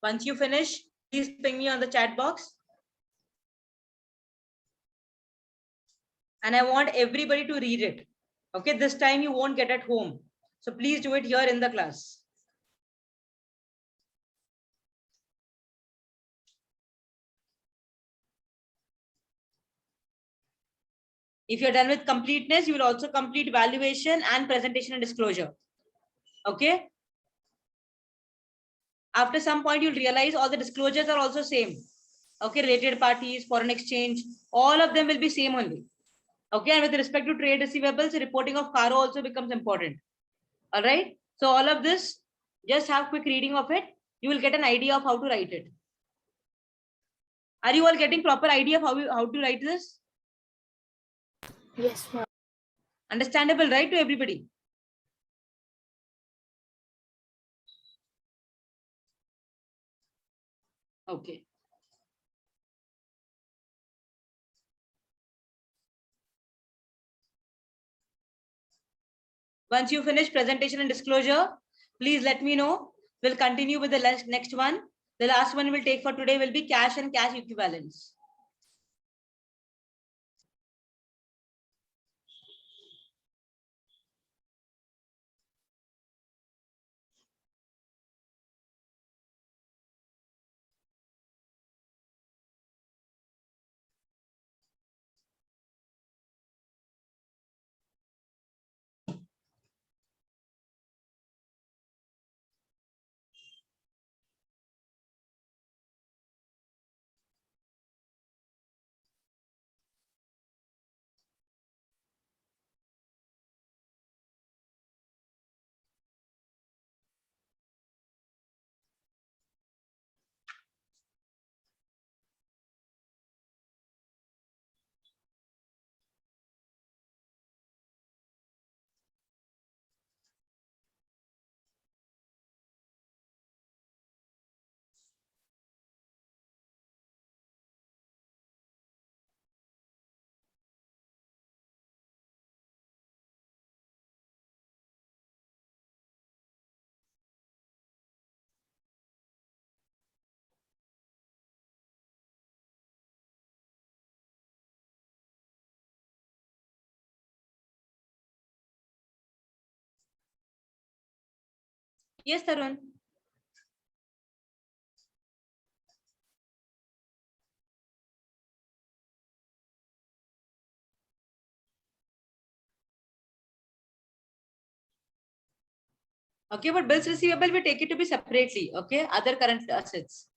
Once you finish, please ping me on the chat box. And I want everybody to read it. Okay, this time you won't get at home. So please do it here in the class. If you're done with completeness, you will also complete valuation and presentation and disclosure. Okay. After some point, you'll realize all the disclosures are also same. Okay, related parties, foreign exchange, all of them will be same only. Okay, and with respect to trade receivables, reporting of CARO also becomes important. All right. So all of this, just have quick reading of it. You will get an idea of how to write it. Are you all getting proper idea of how to write this? Yes, ma'am. Understandable, right, to everybody? Okay. Once you finish presentation and disclosure, please let me know. We'll continue with the next one. The last one we'll take for today will be cash and cash equivalents. Yes, Tarun. Okay, but bills receivable, we take it to be separately. Okay, other current assets.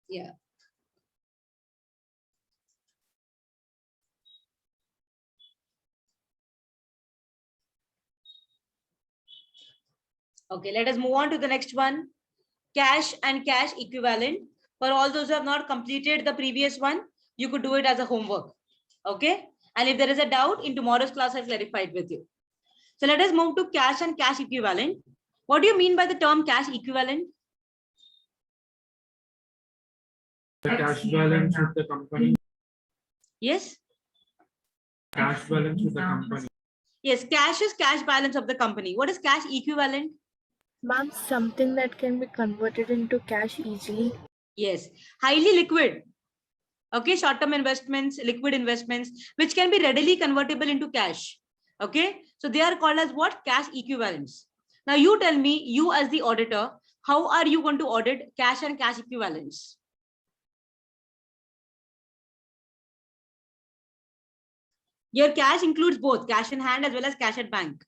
Yeah. Okay, let us move on to the next one. Cash and cash equivalent. For all those who have not completed the previous one, you could do it as a homework. Okay. And if there is a doubt, in tomorrow's class, I'll clarify it with you. So let us move to cash and cash equivalent. What do you mean by the term cash equivalent? The cash balance with the company. Yes. Cash balance with the company. Yes, cash is cash balance of the company. What is cash equivalent? Ma'am, something that can be converted into cash easily. Yes, highly liquid. Okay, short-term investments, liquid investments, which can be readily convertible into cash. Okay, so they are called as what? Cash equivalents. Now you tell me, you as the auditor, how are you going to audit cash and cash equivalents? Your cash includes both cash in hand as well as cash at bank.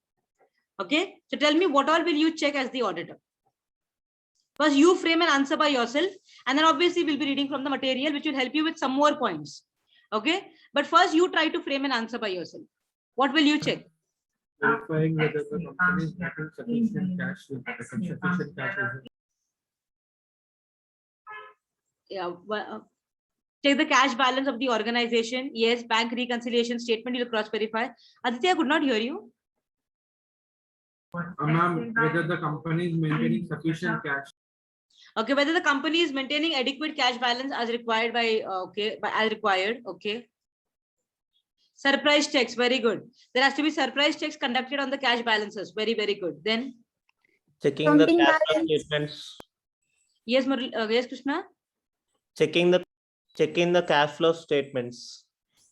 Okay, so tell me what all will you check as the auditor? First, you frame an answer by yourself, and then obviously we'll be reading from the material, which will help you with some more points. Okay, but first you try to frame an answer by yourself. What will you check? Verifying whether the company is making sufficient cash with sufficient cash reserve. Yeah, check the cash balance of the organization. Yes, bank reconciliation statement, you'll cross verify. Aditya, I could not hear you. Ma'am, whether the company is maintaining sufficient cash. Okay, whether the company is maintaining adequate cash balance as required by as required. Okay. Surprise checks, very good. There has to be surprise checks conducted on the cash balances. Very, very good. Then Checking the Counting cash flow balance. statements. yes, yes, Krishna. Checking the cash flow statements.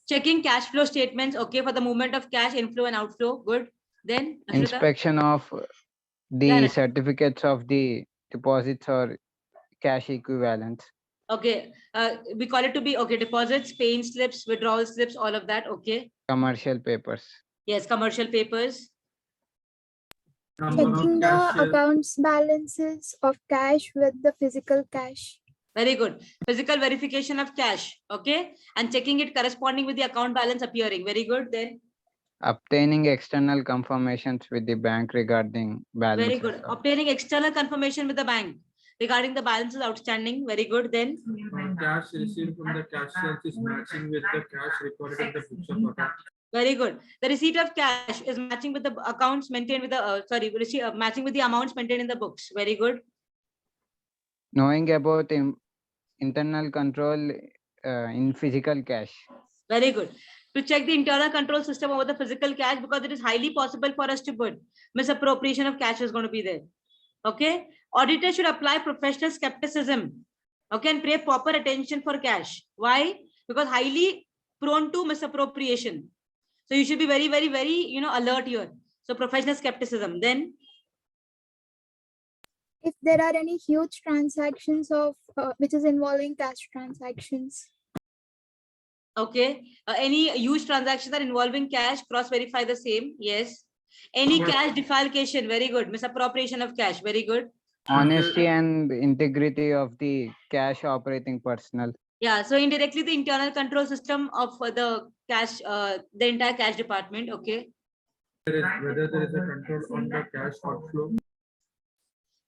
Checking cash flow statements. Okay, for the movement of cash inflow and outflow. Good. Then Ashrita? Inspection of the Yeah, certificates of the deposits or cash equivalents. okay. We call it to be okay. Deposits, paying slips, withdrawal slips, all of that. Okay. Commercial papers. Yes, commercial papers. Number of Checking the cash shares. accounts balances of cash with the physical cash. Very good. Physical verification of cash. Okay. And checking it corresponding with the account balance appearing. Very good. Then Obtaining external confirmations with the bank regarding balances. very good. Obtaining external confirmation with the bank regarding the balances outstanding. Very good. Then Cash received from the cash sales is matching with the cash recorded in the books of accounts. very good. The receipt of cash is matching with the accounts maintained with the matching with the amounts maintained in the books. Very good. Knowing about internal control in physical cash. Very good. To check the internal control system over the physical cash, because it is highly possible for us to put misappropriation of cash is going to be there. Okay. Auditor should apply professional skepticism. Okay. And pay proper attention for cash. Why? Because highly prone to misappropriation. So you should be very, very, very, alert here. So professional skepticism. Then If there are any huge transactions of which is involving cash transactions. okay, any huge transactions that are involving cash, cross verify the same. Yes. Any cash defalcation, very good. Misappropriation of cash, very good. Honesty and integrity of the cash operating personnel. Yeah, so indirectly the internal control system of the cash, the entire cash department. Okay. Whether there is a control on the cash outflow.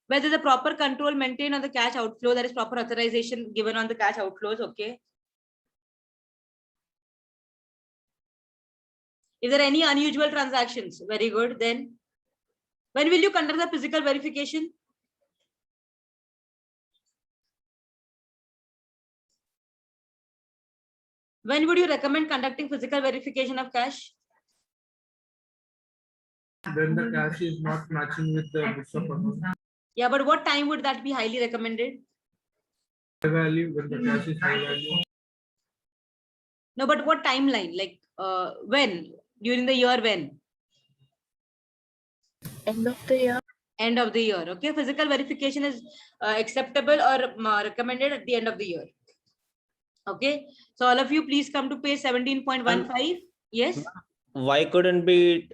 Whether the proper control maintained on the cash outflow, there is proper authorization given on the cash outflows. Okay. If there are any unusual transactions, very good. Then when will you conduct the physical verification? When would you recommend conducting physical verification of cash? When the cash is not matching with the books of accounts. Yeah, but what time would that be highly recommended? High value, when the cash is high value. No, but what timeline? Like when? During the year when? End of the year. End of the year. Okay, physical verification is acceptable or recommended at the end of the year. Okay, so all of you please come to page 17.15. Yes. Why couldn't be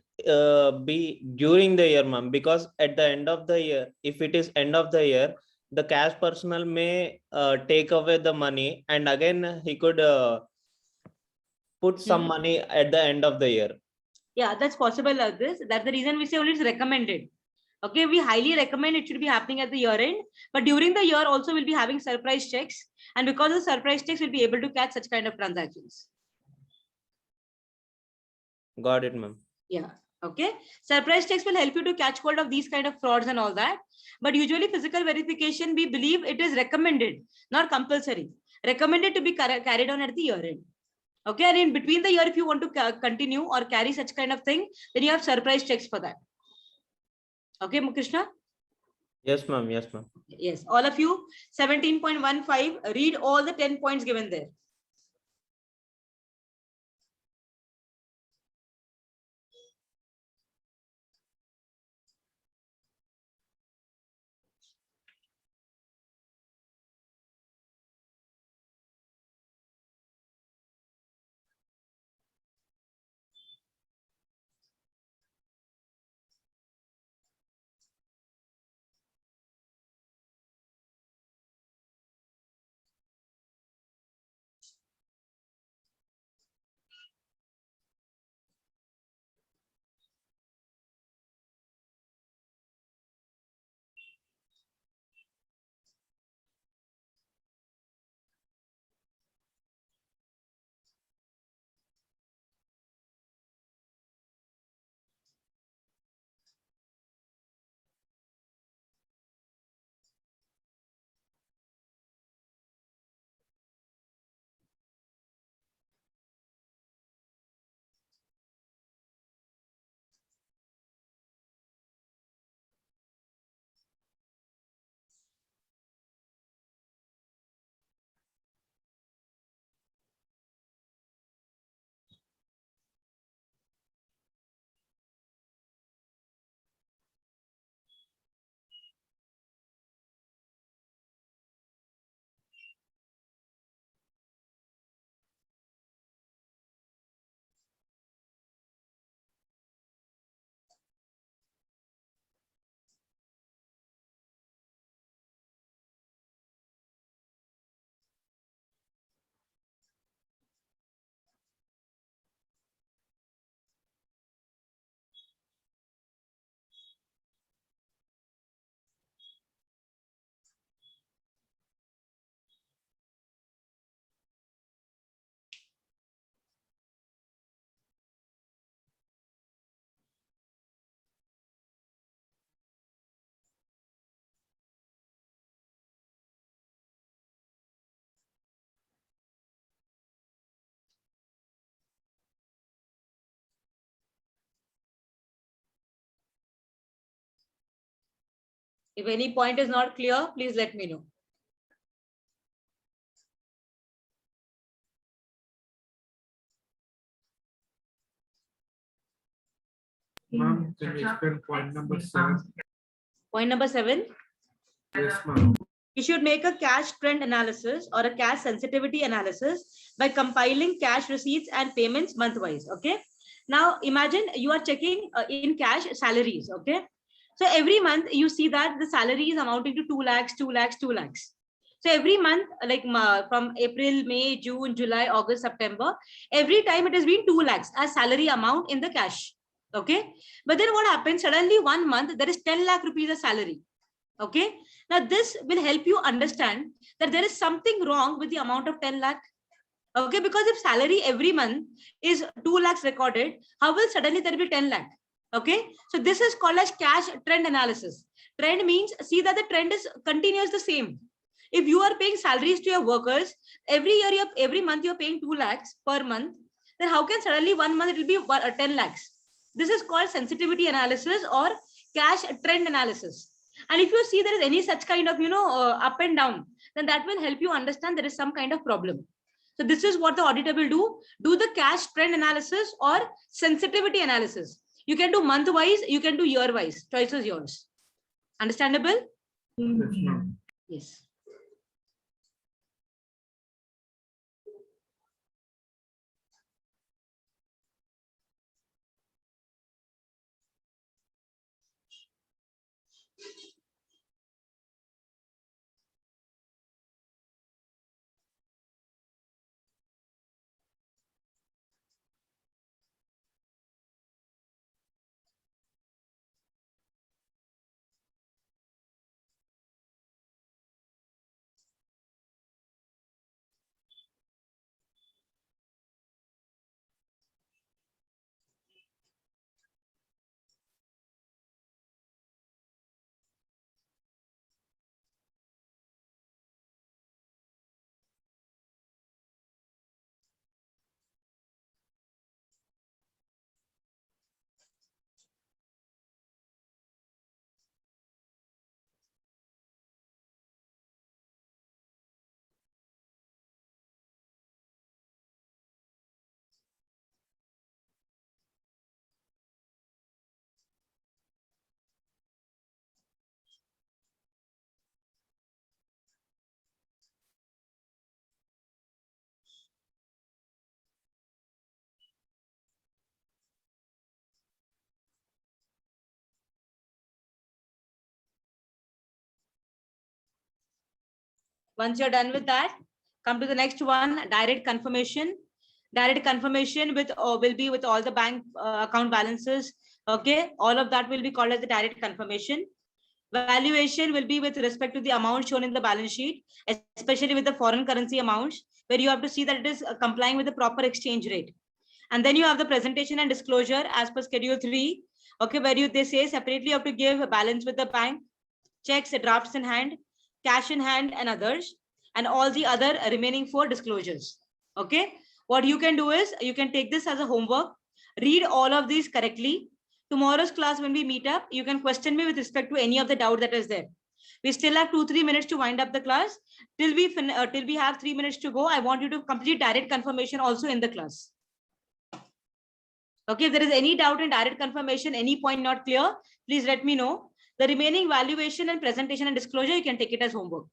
during the year, ma'am? Because at the end of the year, if it is end of the year, the cash personnel may take away the money, and again he could put some money at the end of the year. Yeah, that's possible like this. That's the reason we say only it's recommended. Okay, we highly recommend it should be happening at the year end, but during the year also we'll be having surprise checks, and because of surprise checks, we'll be able to catch such kind of transactions. Got it, ma'am. Yeah. Okay. Surprise checks will help you to catch hold of these kind of frauds and all that. But usually physical verification, we believe it is recommended, not compulsory. Recommended to be carried on at the year end. Okay. And in between the year, if you want to continue or carry such kind of thing, then you have surprise checks for that. Okay, Krishna? Yes, ma'am. Yes, ma'am. Yes. All of you, 17.15, read all the 10 points given there. If any point is not clear, please let me know. Ma'am, can you explain point number 7? Point number 7. Yes, ma'am. You should make a cash trend analysis or a cash sensitivity analysis by compiling cash receipts and payments month-wise. Okay. Now imagine you are checking in cash salaries. Okay. So every month you see that the salary is amounting to 2 lakhs, 2 lakhs, 2 lakhs. So every month, like from April, May, June, July, August, September, every time it has been 2 lakhs as salary amount in the cash. Okay. But then what happens? Suddenly 1 month, there is 10 lakh rupees as salary. Okay. Now this will help you understand that there is something wrong with the amount of 10 lakh. Okay. Because if salary every month is 2 lakhs recorded, how will suddenly there be 10 lakh? Okay. So this is called as cash trend analysis. Trend means see that the trend is continuous the same. If you are paying salaries to your workers, every month you're paying 2 lakhs per month, then how can suddenly 1 month it will be 10 lakhs? This is called sensitivity analysis or cash trend analysis. And if you see there is any such kind of, up and down, then that will help you understand there is some kind of problem. So this is what the auditor will do the cash trend analysis or sensitivity analysis. You can do month wise, you can do year wise. Choice is yours. Understandable? Yes, ma'am. Yes. Once you're done with that, come to the next one, direct confirmation. Direct confirmation will be with all the bank account balances. Okay, all of that will be called as the direct confirmation. Valuation will be with respect to the amount shown in the balance sheet, especially with the foreign currency amounts, where you have to see that it is complying with the proper exchange rate. And then you have the presentation and disclosure as per schedule 3. Okay, where they say separately you have to give a balance with the bank, checks, drafts in hand, cash in hand, and others, and all the other remaining 4 disclosures. Okay, what you can do is you can take this as a homework, read all of these correctly. Tomorrow's class, when we meet up, you can question me with respect to any of the doubt that is there. We still have 2-3 minutes to wind up the class. Till we have 3 minutes to go, I want you to complete direct confirmation also in the class. Okay, if there is any doubt in direct confirmation, any point not clear, please let me know. The remaining valuation and presentation and disclosure, you can take it as homework.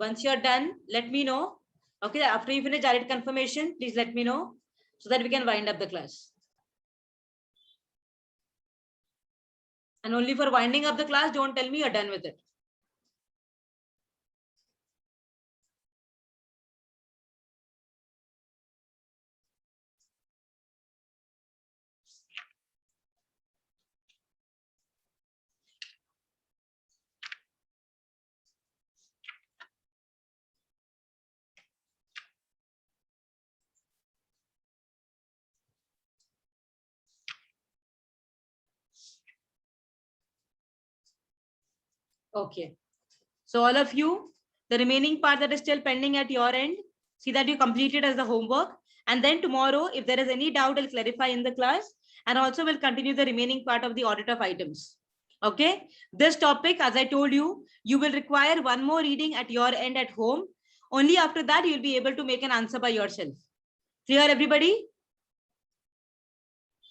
Once you're done, let me know. Okay, after you finish direct confirmation, please let me know so that we can wind up the class. And only for winding up the class, don't tell me you're done with it. Okay. So all of you, the remaining part that is still pending at your end, see that you complete it as the homework. And then tomorrow, if there is any doubt, I'll clarify in the class, and also will continue the remaining part of the audit of items. Okay. This topic, as I told you, you will require one more reading at your end at home. Only after that, you'll be able to make an answer by yourself. Clear, everybody?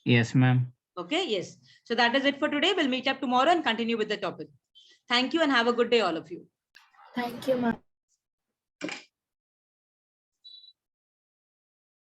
Yes, ma'am. Okay, yes. So that is it for today. We'll meet up tomorrow and continue with the topic. Thank you and have a good day, all of you. Thank you, ma'am.